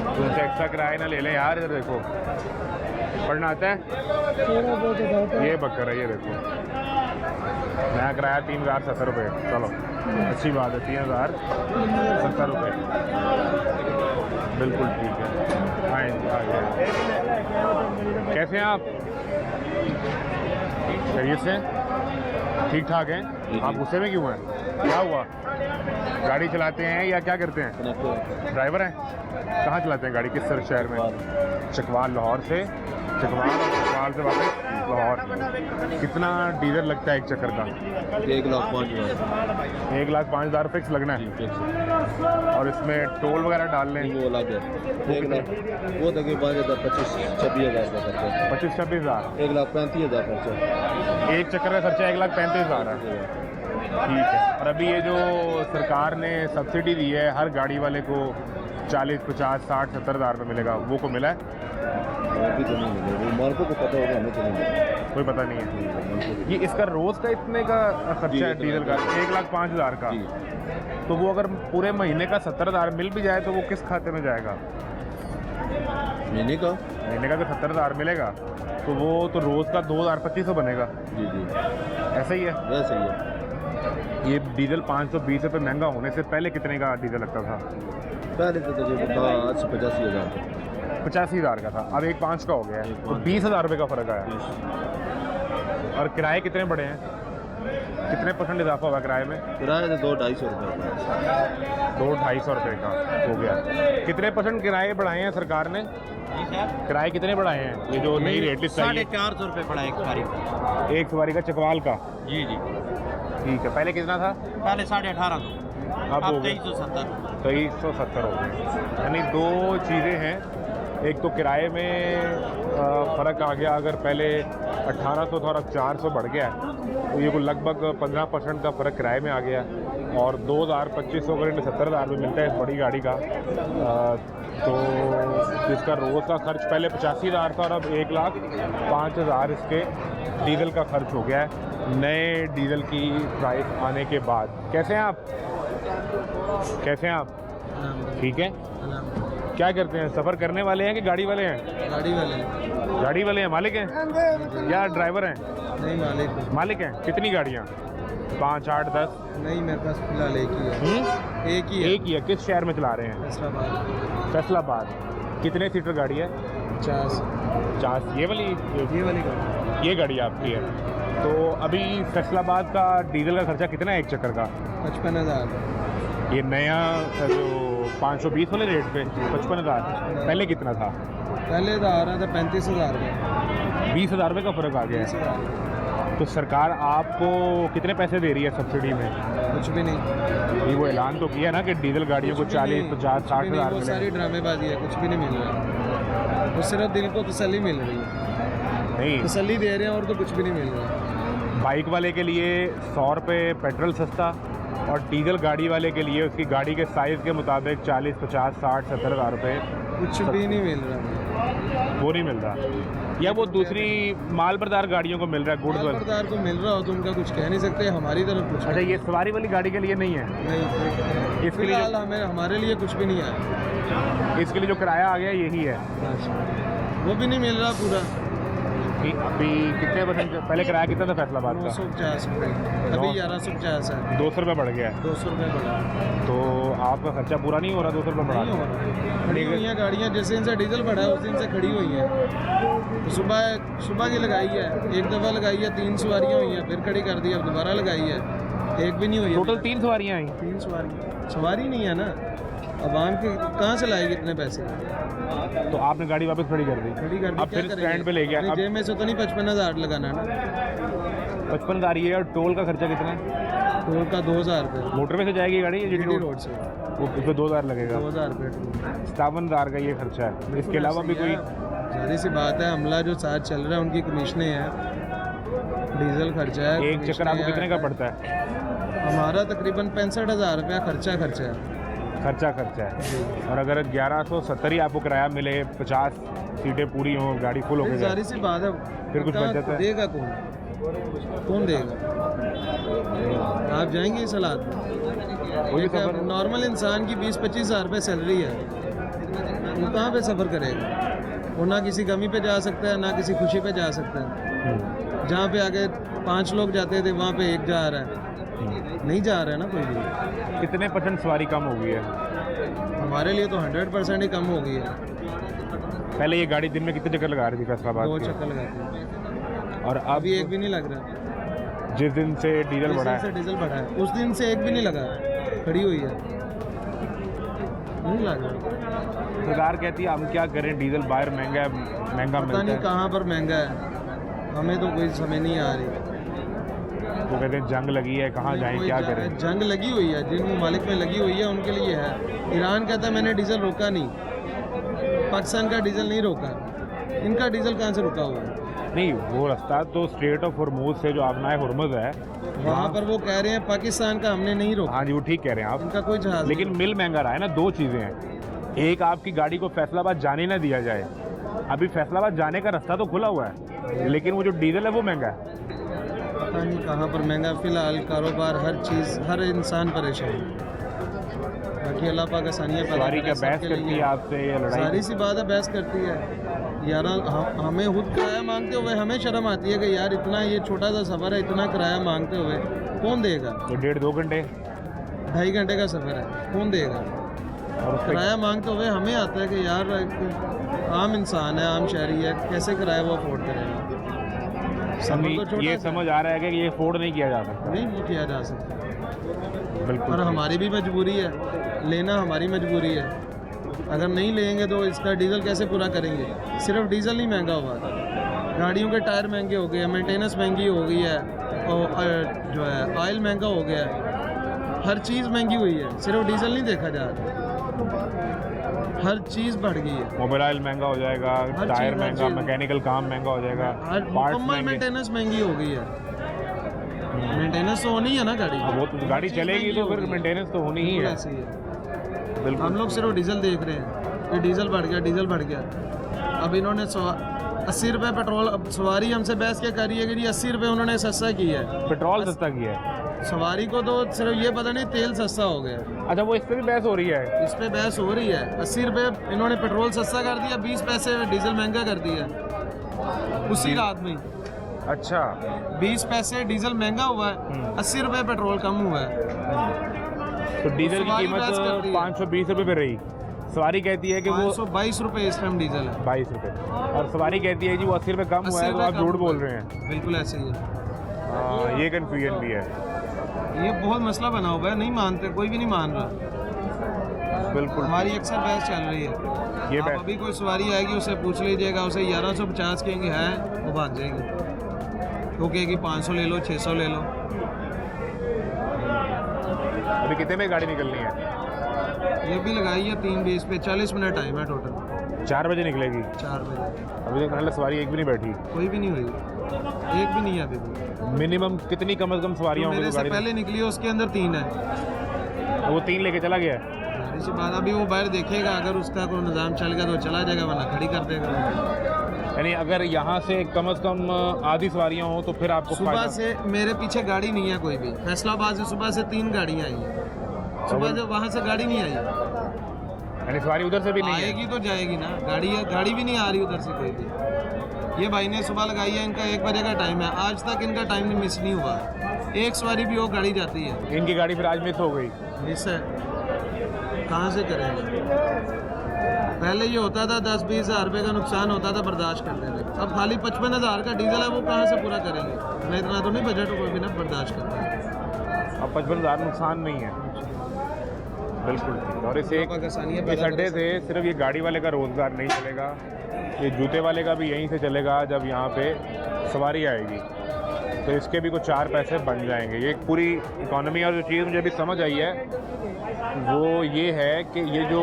तुमसे एक्स्ट्रा किराया ना ले लें यार। इधर देखो, पढ़ना आता है? ये बकर है, ये देखो, नया किराया 3,070 रुपये। चलो अच्छी बात है, 3,070 रुपये। बिल्कुल ठीक है, आए आइए। कैसे हैं आप? खैरियत से? ठीक ठाक हैं? आप गुस्से में क्यों हैं? क्या हुआ? गाड़ी चलाते हैं या क्या करते हैं? ड्राइवर हैं? कहाँ चलाते हैं गाड़ी? किस शहर में? चकवाल, लाहौर से चकवाल, और चकवाल से वापस लाहौर। कितना डीजल लगता है एक चक्कर का? 1,05,000। 1,05,000 फिक्स लगना है, और इसमें टोल वगैरह डाल लें? वो अलग है। 1 लाख वो तक 25-26 हज़ार का खर्चा। 25-26 हज़ार? 1,35,000 खर्चा। एक चक्कर का खर्चा 1,35,000 है। ठीक है। और अभी ये जो सरकार ने सब्सिडी दी है हर गाड़ी वाले को 40, 50, 60, 70 हज़ार में मिलेगा, वो को मिला है? अभी तो नहीं मिले, वो मार्को को पता होगा, हमें तो नहीं मिला। कोई पता नहीं है। ये इसका रोज़ का इतने का खर्चा है डीजल का? 1,05,000 का। तो वो अगर पूरे महीने का 70 हज़ार मिल भी जाए तो वो किस खाते में जाएगा? महीने का अगर 70 हज़ार मिलेगा तो वो तो रोज़ का 2,2500 बनेगा। जी जी, ऐसा ही है। वैसे ही है। ये डीजल 520 रुपये महंगा होने से पहले कितने का डीजल लगता था? पहले तो तकरीबन था 85,000 85,000 का था, अब 1,5 का हो गया है, तो 20,000 रुपये का फ़र्क आया। और किराए कितने बढ़े हैं? कितने % इजाफा हुआ किराए में? किराया तो 200-250 रुपये, 200-250 रुपये का हो गया। कितने % किराए बढ़ाए हैं सरकार ने? किराए कितने बढ़ाए हैं? ये जो नई रेट लिस्ट आई है 450 रुपये पड़ा एक सवारी का। एक सवारी का चकवाल का? जी जी, ठीक है। पहले कितना था? पहले 1850, अब हो अब गया 2370। 2370 हो गए। यानी दो चीज़ें हैं, एक तो किराए में फ़र्क आ गया, अगर पहले 1800 था और अब 400 बढ़ गया है, तो ये को लगभग 15% का फ़र्क किराए में आ गया। और 2,2500 अगर इन्हें 70,000 में मिलता है इस बड़ी गाड़ी का, तो जिसका रोज़ का खर्च पहले 85,000 था और अब 1,05,000 इसके डीजल का खर्च हो गया है नए डीजल की प्राइस आने के बाद। कैसे हैं आप? ठीक है। क्या करते हैं? सफ़र करने वाले हैं कि गाड़ी वाले हैं? गाड़ी वाले हैं। मालिक हैं या ड्राइवर हैं? नहीं, मालिक हैं। कितनी गाड़ियाँ? 5, 8, 10? नहीं, मेरे पास फिलहाल एक ही है। एक ही है। किस शहर में चला रहे हैं? फैसलाबाद। कितने सीटर गाड़ी है? 50। ये वाली गाड़ी ये गाड़ी आपकी है। तो अभी फैसलाबाद का डीजल का खर्चा कितना है एक चक्कर का? 55,000। ये नया जो 520 वाले रेट पे 55,000। पहले कितना था? पहले तो आ रहा था 35,000 का। 20,000 रुपये का फ़र्क आ गया है। तो सरकार आपको कितने पैसे दे रही है सब्सिडी में? कुछ भी नहीं। ये वो ऐलान तो किया ना कि डीजल गाड़ियों को 40, 50, 60 हज़ार वो सारी मिले। ड्रामेबाजी है, कुछ भी नहीं मिल रहा है। वो सिर्फ दिल को तसल्ली मिल रही है, नहीं, तसल्ली दे रहे हैं और तो कुछ भी नहीं मिल रहा है। बाइक वाले के लिए 100 रुपये पेट्रोल सस्ता और डीजल गाड़ी वाले के लिए उसकी गाड़ी के साइज़ के मुताबिक 40, 50, 60, 70 हज़ार रुपये कुछ भी नहीं मिल रहा। वो नहीं मिल रहा, या वो दूसरी माल बरदार गाड़ियों को मिल रहा है, गुड्स वाले। मालबरदार को मिल रहा हो तो उनका कुछ कह नहीं सकते, हमारी तरफ कुछ अच्छा, ये सवारी वाली गाड़ी के लिए नहीं है? नहीं। इसके लिए फिलहाल हमारे लिए कुछ भी नहीं आया। इसके लिए जो किराया आ गया यही है। वो भी नहीं मिल रहा पूरा। अभी कितने % पहले किराया कितना था फैसलाबाद का? 950 रुपये, अभी 1150 है। 200 रुपये बढ़ गया है। 200 रुपये बढ़ा। तो आपका खर्चा पूरा नहीं हो रहा 200 रुपये बढ़ा? नहीं हो रहा। खड़ी हुई हैं गाड़ियाँ, जिस दिन से डीजल बढ़ा है उस दिन से खड़ी हुई हैं। तो सुबह की लगाई है, एक दफ़ा लगाई है, 3 सवारियाँ हुई हैं, फिर खड़ी कर दी, अब दोबारा लगाई है, एक भी नहीं हुई है। टोटल 3 सवारियाँ आई? 3 सवारी नहीं है ना, अवाम के कहाँ से लाएगी इतने पैसे? तो आपने गाड़ी वापस खड़ी कर दी? खड़ी कर दी। अब फिर स्टैंड पे ले गया। अब जेब में से तो नहीं 55,000 लगाना ना। 55,000 ये, और टोल का खर्चा कितना है? टोल का 2,000 रुपये, मोटरवे से जाएगी गाड़ी या जीटी रोड से वो उसमें 2,000 लगेगा? 2,000 रुपये। 57,000 का ये खर्चा है। इसके अलावा भी कोई? ज़ाहिर सी बात है, अमला जो साथ चल रहा है उनकी कमीशनें हैं, डीजल खर्चा है। एक चक्कर आपको कितने का पड़ता है? हमारा तकरीबन 65,000 रुपया खर्चा है। खर्चा है। और अगर 1170 ही आपको किराया मिले, 50 सीटें पूरी हों, गाड़ी फुल हो गई, जाहिर सी बात है, फिर कुछ बच जाता है? देगा कौन देगा? आप जाएंगे इस हालात में? नॉर्मल इंसान की 20-25 हज़ार रुपये सैलरी है, वो कहाँ पे सफ़र करेगा? वो ना किसी गमी पे जा सकता है, ना किसी खुशी पे जा सकता है। जहाँ पे आगे 5 लोग जाते थे वहाँ पे एक जा रहा है, नहीं जा रहा है ना कोई भी। कितने % सवारी कम हो गई है? हमारे लिए तो 100% ही कम हो गई है। पहले ये गाड़ी दिन में कितने चक्कर लगा रही थी फैसलाबाद 2 के? चक्कर लगाते हैं, और अभी एक भी नहीं लग रहा। जिस दिन से डीजल बढ़ा है, डीजल बढ़ा है उस दिन से एक भी नहीं लगा, खड़ी हुई है, नहीं लगा। सरकार कहती है हम क्या करें, डीजल बाहर महंगा पता मिलता नहीं है। कहाँ पर महंगा है, हमें तो कोई समझ नहीं आ रही। वो कहते हैं जंग लगी है, कहाँ जाएं, क्या करें? जंग लगी हुई है, जिन ममालिक में लगी हुई है उनके लिए है। ईरान कहता है मैंने डीजल रोका नहीं, पाकिस्तान का डीजल नहीं रोका, इनका डीजल कहाँ से रुका हुआ है? नहीं, वो रास्ता तो स्ट्रेट ऑफ हॉर्मुज से जो आबनाए हॉर्मुज है वहाँ पर वो कह रहे हैं पाकिस्तान का हमने नहीं रोका। हाँ जी, वो ठीक कह रहे हैं आप, इनका कोई जहाज लेकिन मिल महंगा रहा है ना। 2 चीज़ें हैं, एक आपकी गाड़ी को फैसलाबाद जाने ना दिया जाए। अभी फैसलाबाद जाने का रास्ता तो खुला हुआ है, लेकिन वो जो डीजल है वो महंगा है। पता नहीं कहाँ पर महंगा। फ़िलहाल कारोबार हर चीज़, हर इंसान परेशान है। बाकी अल्लाह पाक आसानियाँ पैदा सवारी क्या करे बहस सबके करती लिए। है आपसे या लड़ाई? सारी सी बात है, बहस करती है यार। हमें खुद किराया मांगते हुए हमें शर्म आती है कि यार इतना ये छोटा सा सफ़र है, इतना किराया मांगते हुए कौन देगा? तो 1.5-2 घंटे 2.5 घंटे का सफ़र है, कौन देगा? और उस किराया मांगते हुए हमें आता है कि यार एक आम इंसान है, आम शहरी है, कैसे किराया वो अफोर्ड करेगा? सफ़र तो छोटा ये सा समझ आ रहा है कि ये अफोर्ड नहीं किया जा सकता। नहीं किया जा सकता। बिल्कुल। और हमारी भी मजबूरी है, लेना हमारी मजबूरी है। अगर नहीं लेंगे तो इसका डीजल कैसे पूरा करेंगे? सिर्फ डीजल नहीं महंगा हुआ, गाड़ियों के टायर महंगे हो गए हैं, मेंटेनेंस महंगी हो गई है, और जो है ऑयल महंगा हो गया है, हर चीज़ महंगी हुई है। सिर्फ डीजल नहीं देखा जा रहा, हर चीज़ बढ़ गई है। मोबाइल ऑयल महंगा हो जाएगा, हर टायर चीज़, महंगा, हर चीज़। मैकेनिकल काम महंगा हो जाएगा, हर पार्ट्स मुकम्मल महंगे। मेंटेनेंस महंगी हो गई है। मेंटेनेंस तो होनी है ना गाड़ी अब वो तो गाड़ी चलेगी तो फिर मेंटेनेंस तो होनी ही है। ऐसी है। बिल्कुल। हम लोग सिर्फ डीजल देख रहे हैं कि डीजल बढ़ गया, डीजल बढ़ गया। अब इन्होंने 80 रुपये पेट्रोल, अब सवारी हमसे बहस क्या कर रही है कि जी 80 रुपये उन्होंने सस्ता किया है। पेट्रोल सस्ता किया है। सवारी को तो सिर्फ ये पता नहीं तेल सस्ता हो गया। अच्छा, वो इस पर भी बहस हो रही है। इस पे बहस हो रही है। 80 रुपये इन्होंने पेट्रोल सस्ता कर दिया, 20 पैसे डीजल महंगा कर दिया उसी रात में। अच्छा, 20 पैसे डीजल महंगा हुआ है, 80 रुपये पेट्रोल कम हुआ है। तो डीजल की सवारी कीमत बहस कर रही है। 520 रुपये पे रही। सवारी कहती है कि वो 522 रुपये इस टाइम डीजल है। 22 रुपये, और सवारी कहती है जी वो 80 रुपये कम हुआ है, तो आप झूठ बोल रहे हैं। बिल्कुल ऐसे ही है। हाँ, ये कन्फ्यूजन भी है। ये बहुत मसला बना हुआ है, नहीं मानते, कोई भी नहीं मान रहा। बिल्कुल। हमारी अक्सर बहस चल रही है। ये आप बहस अभी कोई सवारी आएगी, उससे पूछ लीजिएगा, उसे 1150 कहेंगे है, वो भाग जाएगी। वो कहेगी 500 ले लो, 600 ले लो। अभी कितने में गाड़ी निकलनी है? ये भी लगाई है 3:20 पे, 40 मिनट टाइम है टोटल। 4 बजे निकलेगी। 4 बजे अभी तक मतलब सवारी एक भी नहीं बैठी। कोई भी नहीं हुई, एक भी नहीं है अभी भी। मिनिमम कितनी कम से कम सवारियाँ होंगी मेरे तो से गाड़ी पहले निकली है, उसके अंदर 3 है। में? वो 3 लेके चला गया है। जाहिर सी बात, अभी वो बाहर देखेगा, अगर उसका कोई निज़ाम चल गया तो चला जाएगा, वरना खड़ी कर देगा। यानी अगर यहाँ से कम आधी सवारियाँ हो तो फिर आपको सुबह फायदा। से मेरे पीछे गाड़ी नहीं है कोई भी। फैसलाबाद से सुबह से 3 गाड़ियाँ आई हैं। सुबह से वहाँ से गाड़ी नहीं आई। यानी सवारी उधर से भी नहीं है। आएगी तो जाएगी ना, गाड़ी भी नहीं आ रही उधर से कोई भी। ये भाई ने सुबह लगाई है, इनका 1 बजे का टाइम है, आज तक इनका टाइम मिस नहीं हुआ। एक सवारी भी वो गाड़ी जाती है। इनकी गाड़ी फिर आज मिस हो गई। मिस है, कहाँ से करेंगे? पहले ये होता था 10-20 हज़ार रुपये का नुकसान होता था, बर्दाश्त करते थे। अब खाली 55 हज़ार का डीजल है, वो कहाँ से पूरा करेंगे? मैं इतना तो नहीं बजट कोई भी ना बर्दाश्त करता है। अब 55,000 नुकसान नहीं है। बिल्कुल ठीक। और इस अड्डे से सिर्फ ये गाड़ी वाले का रोज़गार नहीं चलेगा, ये जूते वाले का भी यहीं से चलेगा। जब यहाँ पे सवारी आएगी तो इसके भी कुछ 4 पैसे बन जाएंगे। ये पूरी इकोनॉमी। और जो चीज़ मुझे अभी समझ आई है वो ये है कि ये जो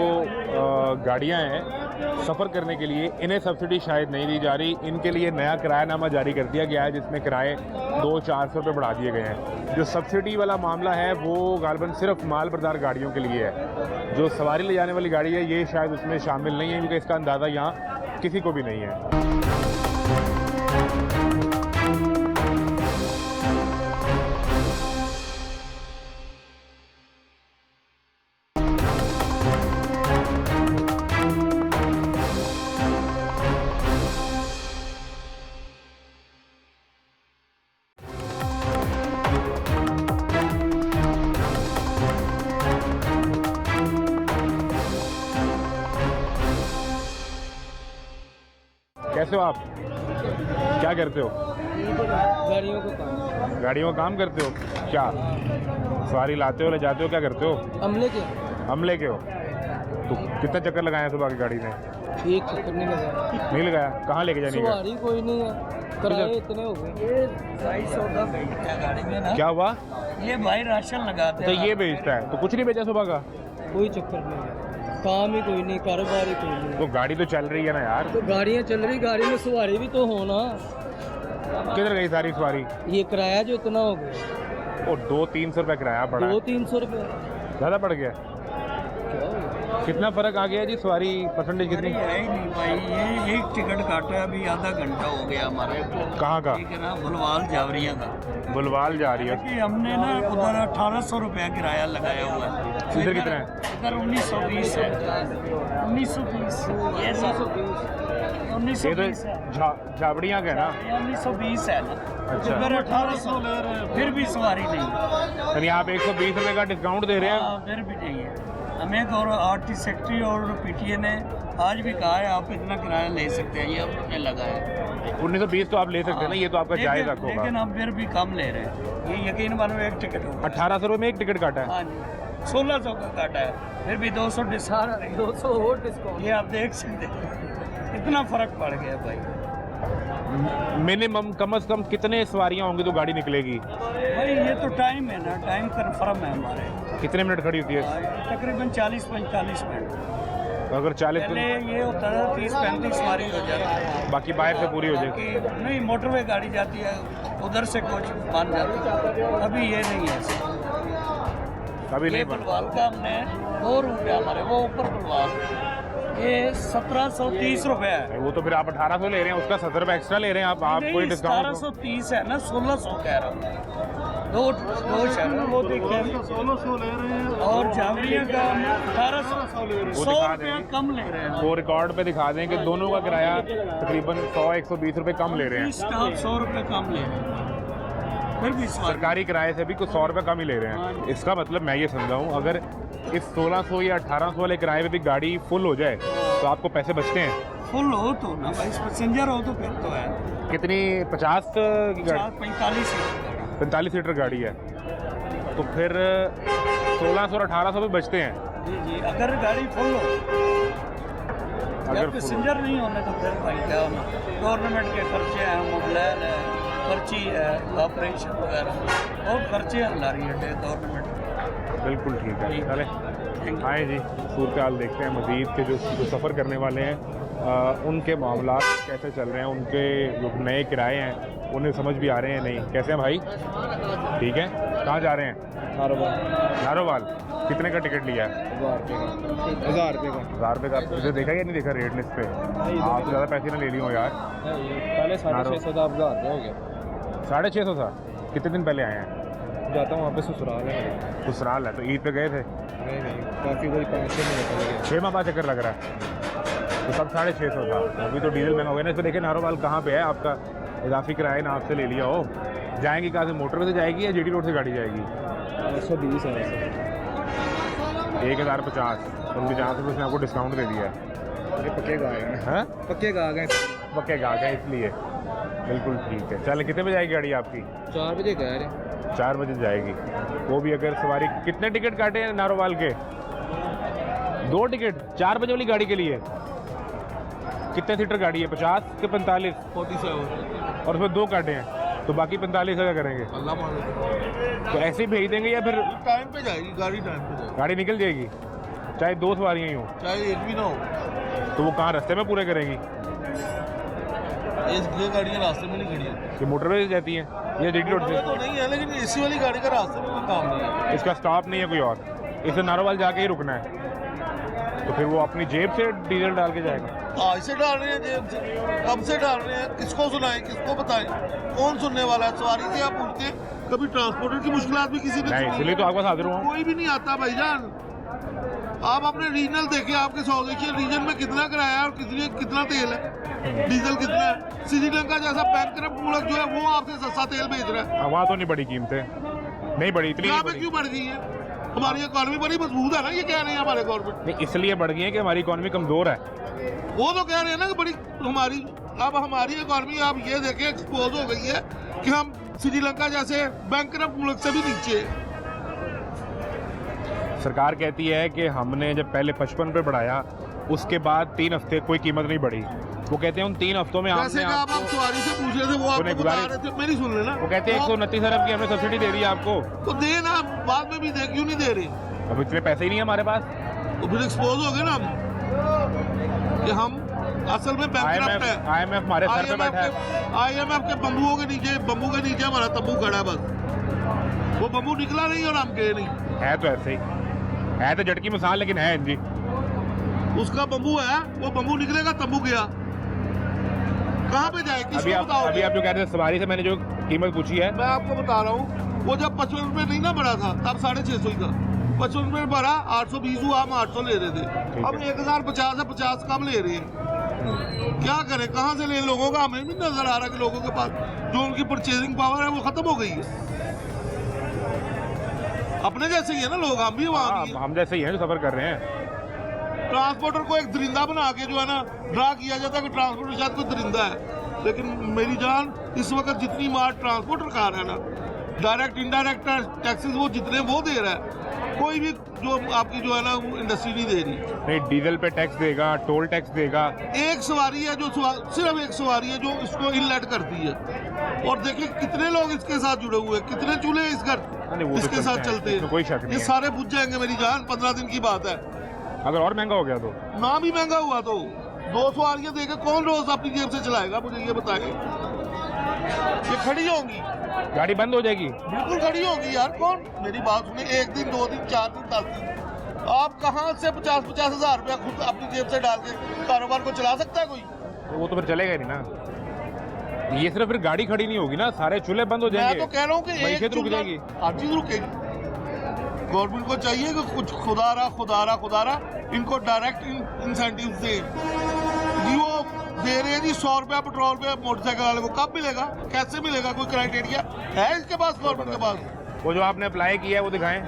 गाड़ियाँ हैं सफ़र करने के लिए, इन्हें सब्सिडी शायद नहीं दी जा रही। इनके लिए नया किरायानामा जारी कर दिया गया है, जिसमें किराए 200-400 रुपये बढ़ा दिए गए हैं। जो सब्सिडी वाला मामला है वो गालबन सिर्फ माल बरदार गाड़ियों के लिए है। जो सवारी ले जाने वाली गाड़ी है ये शायद उसमें शामिल नहीं है, क्योंकि इसका अंदाज़ा यहाँ किसी को भी नहीं है। कैसे हो आप? क्या करते हो? गाड़ियों को काम, गाड़ियों का काम करते हो? क्या सवारी लाते हो, ले जाते हो, क्या करते हो? हमले के हमले के हो? तो कितना चक्कर लगाए सुबह की गाड़ी में? एक चक्कर नहीं लगा। नहीं लगाया? कहाँ लेके जाने का? सवारी कोई नहीं है, किराए इतने हो गए। ये 250 बेचता गाड़ी में ना। क्या हुआ? ये भाई राशन लगाते तो ये बेचता है, तो कुछ नहीं बेचा सुबह का? कोई चक्कर नहीं है, काम ही कोई नहीं, कारोबार ही कोई नहीं। तो गाड़ी तो चल रही है ना यार। तो गाड़ियाँ चल रही, गाड़ी में सवारी भी तो हो ना। किधर गई सारी सवारी? ये किराया जो इतना हो गया, वो 200-300 रुपये किराया पड़ा है। 200-300 रुपये। ज़्यादा पड़ गया? क्या हो गया? कितना फ़र्क आ गया जी, सवारी परसेंटेज कितनी? है ही नहीं भाई, ये एक टिकट काटा है अभी आधा घंटा हो गया हमारे को। कहाँ का? ठीक है ना, बुलवाल जावरिया का। बुलवाल जा रही है। कि हमने ना उधर 1800 रुपया किराया लगाया हुआ है। इधर कितना है? इधर 1920 है। 1920 ये 1920 है। झाबड़ियाँ का है ना? ये 1920 है ना। अच्छा। फिर 1800 ले रहे हैं, फिर भी सवारी नहीं। यानी आप 120 रुपये का डिस्काउंट दे रहे हैं? हाँ, फिर भी नहीं है। हमें तो आरटी सेक्रेटरी और पीटीए ने आज भी कहा है आप इतना किराया ले सकते हैं, ये हमने लगा है। 1920 तो आप ले सकते हैं ना, ये तो आपका जायज़ रखोगा। लेकिन हम फिर भी कम ले रहे हैं। ये यकीन मानो एक टिकट होगा। 1800 रुपये में एक टिकट काटा है? हाँ जी, 1600 का काटा है, फिर भी 200 डिस्काउंट, 200 और डिस्काउंट। ये आप देख सकते हैं, इतना फर्क पड़ गया भाई। मिनिमम कम से कम कितने सवारियाँ होंगी तो गाड़ी निकलेगी? भाई ये तो टाइम है ना, टाइम कन्फर्म है हमारे। कितने मिनट खड़ी होती है? तकरीबन 40-45 मिनट। अगर 40 पहले ये होता है 30-35 सवारी हो जाती है, बाकी बाहर से पूरी हो जाएगी? कि नहीं, मोटरवे गाड़ी जाती है, उधर से कुछ मान जाती है। अभी ये नहीं है, अभी ये नहीं बन। बुलवाल का हमने 2 रूट है हमारे, वो ऊपर बुलवाल, ये 1730 रुपये है। वो तो फिर आप 1800 ले रहे हैं, उसका 70 रुपये एक्स्ट्रा ले रहे हैं आप कोई डिस्काउंट? 1730 है ना, 1600 कह रहा हूँ। दो शहर है, वो देखिए 1600 ले रहे हैं, और जावरिया का 1800 ले रहे हैं, 100 रुपया कम ले रहे हैं। वो रिकॉर्ड पे दिखा दें कि दोनों का किराया तकरीबन 100-120 रुपये कम ले रहे हैं। स्टाफ 100 रुपये कम ले रहे हैं, फिर भी सरकारी किराए से भी कुछ 100 रुपये कम ही ले रहे हैं। इसका मतलब मैं ये समझा हूँ, अगर इस 1600 या 1800 वाले किराए में भी गाड़ी फुल हो जाए तो आपको पैसे बचते हैं? फुल हो तो ना भाई, पैसेंजर हो तो फिर तो है। कितनी 50 की गाड़ी? 45 45 सीटर गाड़ी है, तो फिर 1600 और 1800 भी बचते हैं। जी जी, अगर गाड़ी फुल हो, अगर पैसेंजर नहीं होने तो फिर भाई क्या होना। गवर्नमेंट के खर्चे हैं, मोबाइल है, पर्ची है, ऑपरेशन वगैरह और खर्चे ला रही है गवर्नमेंट। बिल्कुल ठीक है, चले आए जी, सूरत हाल देखते हैं मज़ीद के जो सफ़र करने वाले हैं उनके मामला कैसे चल रहे हैं, उनके जो नए किराए हैं उन्हें समझ भी आ रहे हैं नहीं। कैसे हैं भाई? ठीक है। कहाँ जा रहे हैं? नारोवाल। कितने का टिकट लिया है? 1000 रुपये का। 1000 रुपये का? आपने देखा या नहीं देखा रेट लिस्ट पे? आप ज़्यादा पैसे ना ले ली हो यार। पहले 650 था, अब 1000 हो गया। 650 था? कितने दिन पहले आए हैं? जाता हूँ वहाँ पे ससुराल है। ससुराल है तो ईद पे गए थे? नहीं, काफ़ी कोई 5-6 महीने पहले गया। 6 माह बाद चक्कर लग रहा है तो सब 650 था। अभी तो डीजल महंगा हो गया ना। इस पर देखिए नारोवाल कहाँ पे है, आपका इजाफी किराया ना आपसे ले लिया हो। जाएंगी कहाँ से? मोटरवे से जाएगी या जीटी रोड से गाड़ी जाएगी? 120 है वैसे। 1050 और 50 रुपये उसने आपको डिस्काउंट दे दिया है। अरे पक्के का आ गए हैं? पक्के का आ गए। पक्के गा गए इसलिए। बिल्कुल ठीक है। चल कितने बजे आएगी गाड़ी आपकी? 4 बजे कह रहे। 4 बजे जाएगी। वो भी अगर सवारी कितने टिकट काटे हैं नारोवाल के? 2 टिकट 4 बजे वाली गाड़ी के लिए। कितने सीटर गाड़ी है? 50 के 45? 47 और उसमें 2 काटे हैं तो बाकी 45 का करेंगे? अल्लाह मालिक। तो ऐसे ही भेज देंगे या फिर टाइम पे जाएगी गाड़ी, टाइम पे जाएगी। गाड़ी निकल जाएगी चाहे 2 सवारियाँ ही हों? चाहे एक भी ना हो। तो वो कहाँ रास्ते में पूरे करेंगी? ये गाड़ियाँ रास्ते में नहीं खड़ी है। कि मोटरवे से जाती हैं या जीटी रोड से? तो नहीं है, लेकिन एसी वाली गाड़ी का रास्ते में कोई काम नहीं है। इसका स्टॉप नहीं है कोई और, इसे नारोवाल जाके ही रुकना है। तो फिर वो अपनी जेब से डीजल डाल के जाएगा? आज से डाल रहे हैं जेब से, कब से डाल रहे हैं, किसको सुनाएं, किसको बताएं, कौन सुनने वाला है? सवारी से आप पूछते हैं, कभी ट्रांसपोर्टर की मुश्किलात भी किसी ने नहीं, सुनी? इसलिए तो आपके पास हाजिर हुआ हूँ। कोई भी नहीं आता भाईजान। आप अपने रीजनल देखिए, आपके साउथ एशियन रीजन में कितना किराया है और कितना तेल है, डीजल कितना है। श्रीलंका जैसा बैंकरप्ट मुल्क जो है वो आपसे सस्ता तेल बेच रहा है। वहाँ तो नहीं बढ़ी कीमतें, नहीं बढ़ी, इतनी यहाँ नहीं पे बढ़ी। क्यों बढ़ गई है? हमारी इकॉनमी बड़ी मजबूत है ना, ये कह रहे हैं हमारे गवर्नमेंट। नहीं, इसलिए बढ़ गई है कि हमारी इकॉनमी कमज़ोर है। वो तो कह रहे हैं ना कि बड़ी हमारी, अब हमारी इकॉनमी आप ये देखें एक्सपोज हो गई है कि हम श्रीलंका जैसे बैंकरप्ट मुल्क से भी नीचे है। सरकार कहती है कि हमने जब पहले 55 पे बढ़ाया उसके बाद 3 हफ्ते कोई कीमत नहीं बढ़ी। वो कहते हैं उन 3 हफ्तों में जैसे कि आप सवारी से पूछ रहे थे, वो आपको बता रहे थे, मेरी सुन लेना। वो कहते हैं 129 अरब की हमने सब्सिडी दे दी है आपको। तो दे ना, बाद में भी दे, क्यों नहीं दे रहे? अब इतने पैसे ही नहीं है हमारे पास। तो फिर एक्सपोज हो गए ना हम कि हम असल में बैंकरप्ट है। IMF हमारे सर पे बैठा है। IMF के बम्बुओं के नीचे, बम्बू के नीचे हमारा तंबू खड़ा है बस। वो बम्बू निकला नहीं और हम गए नहीं। है तो ऐसे ही है, तो झटकी मिसाल, लेकिन है जी। उसका बम्बू है, वो बम्बू निकलेगा तंबू गया, कहाँ पे जाए, अभी किसको आप बताओगे? जो कह रहे थे सवारी से मैंने जो कीमत पूछी है, मैं आपको बता रहा हूँ, वो जब 55 रुपए नहीं ना बढ़ा था तब 650 ही था, 55 रुपए बढ़ा 820 हुआ, हम 800 ले रहे थे, अब 1050 है, 50 कम ले रहे हैं। क्या करें, कहाँ से ले लोगों का? हमें भी नजर आ रहा है कि लोगों के पास जो उनकी परचेजिंग पावर है वो खत्म हो गई है। अपने जैसे ही है ना लोग, हम भी वहाँ हम जैसे ही हैं जो सफर कर रहे हैं। ट्रांसपोर्टर को एक दरिंदा बना के जो है ना ड्रा किया जाता है कि ट्रांसपोर्टर शायद कोई दरिंदा है, लेकिन मेरी जान इस वक्त जितनी मार ट्रांसपोर्टर खा रहा है ना, डायरेक्ट इनडायरेक्ट टैक्सेस वो जितने वो दे रहा है, कोई भी जो आपकी जो है ना इंडस्ट्री नहीं दे रही। नहीं, डीजल पे टैक्स देगा, टोल टैक्स देगा। एक सवारी है जो सिर्फ एक सवारी है जो इसको इनलेट करती है, और देखिए कितने लोग इसके साथ जुड़े हुए हैं, कितने चूल्हे इस घर वो इसके साथ चलते हैं, कोई शक नहीं ये है। सारे बुझ जाएंगे मेरी जान, 15 दिन की बात है। अगर और महंगा हो गया तो ना भी महंगा हुआ तो 2 सवारियां देके कौन रोज अपनी जेब से चलाएगा, मुझे ये बताएं। ये खड़ी होंगी, गाड़ी बंद हो जाएगी। बिल्कुल खड़ी होगी यार, कौन मेरी बात सुने, 1 दिन 2 दिन 4 दिन 10 दिन, आप कहाँ से 50-50 हजार रुपया खुद अपनी जेब से डाल के कारोबार को चला सकता है कोई? तो वो तो फिर चलेगा नहीं ना। ये सिर्फ फिर गाड़ी खड़ी नहीं होगी ना, सारे चूल्हे बंद हो मैं जाएंगे। तो कह रहा हूँ कि मईशत रुक जाएगी, हर चीज रुकेगी। गवर्नमेंट को चाहिए कि कुछ खुदारा इनको डायरेक्ट इंसेंटिव दे। जी वो दे रहे हैं जी 100 रुपया पेट्रोल पे मोटरसाइकिल वाले को, कब मिलेगा, कैसे मिलेगा, कोई क्राइटेरिया है इसके पास गवर्नमेंट के पास? वो जो आपने अप्लाई किया है वो दिखाएं।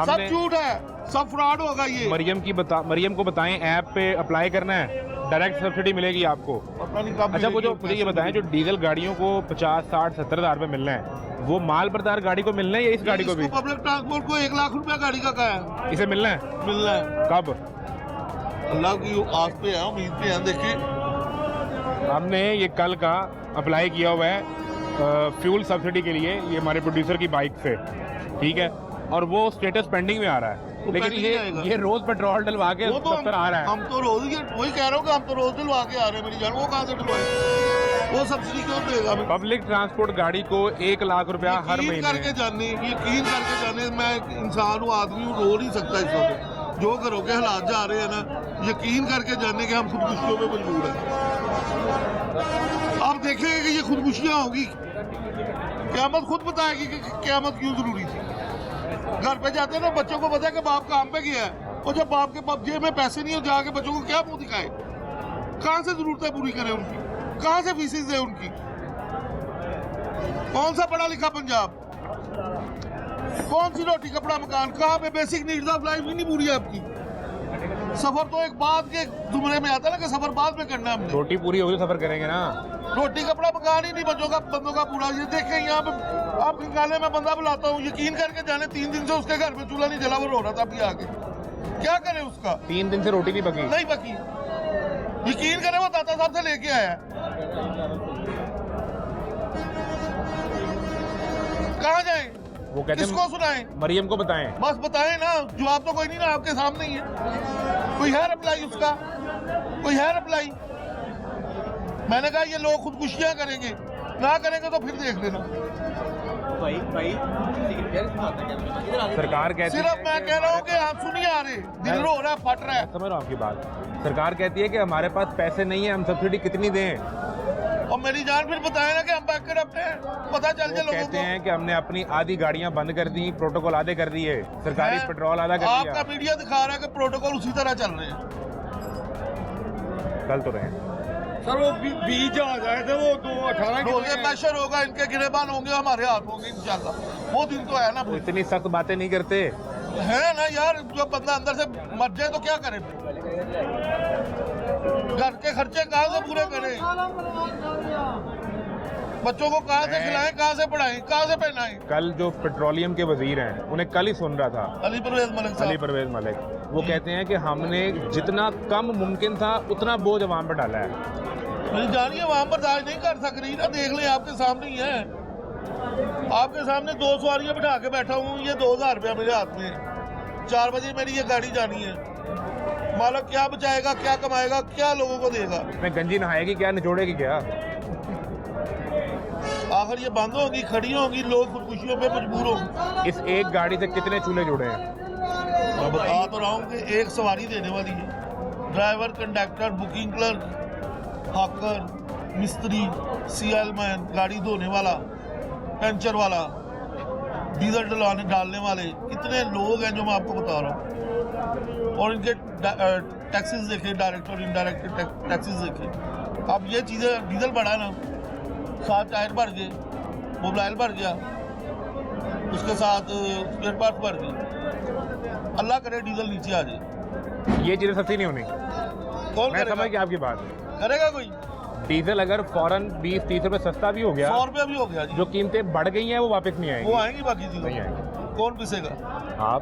सब झूठ है, सब फ्रॉड होगा ये। मरियम को बताएं ऐप पे अप्लाई करना है, डायरेक्ट सब्सिडी मिलेगी आपको। पता नहीं कब अच्छा, वो जो मिलेगी, मुझे ये बताएं, जो डीजल गाड़ियों को 50, 60, 70 हजार रुपए मिलना है, वो माल बरदार गाड़ी को मिलना है या इस गाड़ी को भी? पब्लिक ट्रांसपोर्ट को 1 लाख रुपया गाड़ी का है, इसे मिलना है। मिलना है। कब? अल्लाह की आस पे है, उम्मीद पे है। देखिए हमने ये कल का अप्लाई किया हुआ है फ्यूल सब्सिडी के लिए, ये हमारे प्रोड्यूसर की बाइक से, ठीक है, और वो स्टेटस पेंडिंग में आ रहा है, लेकिन pending में आएगा। ये रोज पेट्रोल डलवा के वो तो दफ्तर आ रहा है। हम तो रोज ही वही कह रहा हूँ कि हम तो रोज दिलवा के आ रहे हैं मेरी जान, वो कहाँ से दिलवाए? वो सब्सिडी क्यों देगा? पब्लिक ट्रांसपोर्ट गाड़ी को 1 लाख रुपया हर यकीन महीने। यकीन करके जाने, मैं एक इंसान हूँ, आदमी हूँ, रो नहीं सकता इस वक्त जो घरों के हालात जा रहे हैं ना, यकीन करके जाने के हम खुदकुशियों में मजबूर हैं। आप देखेंगे कि ये खुदकुशियाँ होगी, क़यामत खुद बताएगी कि क़यामत क्यों जरूरी थी। घर पे जाते हैं ना, बच्चों को पता है कि बाप काम पे गया है, और जब बाप के जेब में पैसे नहीं हो, जाके बच्चों को क्या मुंह दिखाए, कहाँ से जरूरतें पूरी करें उनकी, कहाँ से फीसें दे उनकी? कौन सा पढ़ा लिखा पंजाब, कौन सी रोटी कपड़ा मकान, कहाँ पे बेसिक नीड्स ऑफ लाइफ ही नहीं पूरी है आपकी। सफर तो एक बाद के जुमरे में आता है ना कि सफर बाद में करना है हमने। रोटी पूरी होगी तो सफर करेंगे ना। रोटी कपड़ा मकान ही नहीं बंदों का पूरा। ये देखें यहाँ पे आप निकाले, मैं बंदा बुलाता हूँ, यकीन करके जाने 3 दिन से उसके घर में चूल्हा नहीं जला, वो रो रहा था अभी आके। क्या करे उसका? 3 दिन से रोटी नहीं पकी। नहीं पकी, यकीन करे वो दाता साहब से लेके आया। कहाँ जाए, वो कहते किसको सुनाएं? मरियम को बताएं। बस बताएं ना, जवाब तो कोई नहीं ना, आपके सामने ही है। कोई है रिप्लाई उसका? कोई है रिप्लाई? मैंने कहा ये लोग खुदकुशियां करेंगे, ना करेंगे तो फिर देख लेना। सरकार कहती सिर्फ मैं कह रहा हूँ कि आप सुनिए, आ रहे दिल रो रहा है, फट रहा है। समझ रहा हूँ आपकी बात। सरकार कहती है कि हमारे पास पैसे नहीं है, हम सब्सिडी कितनी दें? और मेरी जान फिर बताए ना कि हम बैक अपने पता चल जाए लोगों कहते को। हैं कि हमने अपनी आधी गाड़ियां बंद कर दी, प्रोटोकॉल आधे कर दिए, सरकारी पेट्रोल आधा कर आपका दिया। मीडिया दिखा रहा है कि प्रोटोकॉल उसी तरह चल रहे हैं। चल तो रहे हैं सर वो बीज आ गए थे, वो 218 रोजे प्रेशर होगा, इनके गिरेबान होंगे, हमारे हाथ होंगे इंशाल्लाह। वो दिन तो है ना। वो इतनी सख्त बातें नहीं करते है ना यार, जो बंदा अंदर से मर जाए तो क्या करे फिर? घर के खर्चे कहाँ से पूरे करें? बच्चों को कहाँ से खिलाएं, कहाँ से पढ़ाएं, कहाँ से पहनाएं? कल जो पेट्रोलियम के वजीर हैं, उन्हें कल ही सुन रहा था, अली परवेज मलिक साहब। अली परवेज मलिक, वो कहते हैं कि हमने जितना कम मुमकिन था उतना बोझ अवाम पर डाला है। मेरी जानिए वहाँ बर्दाश्त नहीं कर सक रही ना, देख लें आपके सामने ही है। आपके सामने 2 सवारियाँ बिठा के बैठा हूँ, ये 2000 रुपया मेरे हाथ में। 4 बजे मेरी ये गाड़ी जानी है। मालिक क्या बचाएगा, क्या कमाएगा, क्या लोगों को देगा? मैं गंजी नहाएगी क्या, निचोड़ेगी क्या? आखिर ये बंद होगी, खड़ी होगी, लोग खुदकुशियों पे मजबूर होंगे। इस एक गाड़ी से कितने चूल्हे जुड़े हैं? मैं बता तो रहा हूँ कि एक सवारी देने वाली है, driver, conductor, booking clerk, hawker, मिस्त्री, सीएलमैन, गाड़ी धोने वाला, पंचर वाला, डीजल डालने वाले, कितने लोग हैं जो मैं आपको बता रहा हूँ। और इनके टैक्सेस देखे, डायरेक्ट और इनडायरेक्ट टैक्सेस देखे। अब ये चीज़ें, डीजल बढ़ा ना, साथ टायर बढ़ गए, मोबाइल बढ़ गया, उसके साथ स्पेयर पार्ट बढ़ गए। अल्लाह करे डीजल नीचे आ जाए। ये चीज़ें सस्ती नहीं होनी। कौन मैं करेगा? समझ गया आपकी बात। करेगा कोई? डीजल अगर फौरन 20-30 रुपए सस्ता भी हो गया, 100 रुपया भी हो गया जी, जो कीमतें बढ़ गई हैं वो वापस नहीं आएंगी। वो आएंगी बाकी चीज़ें नहीं आएंगी। कौन पिसेगा? आप,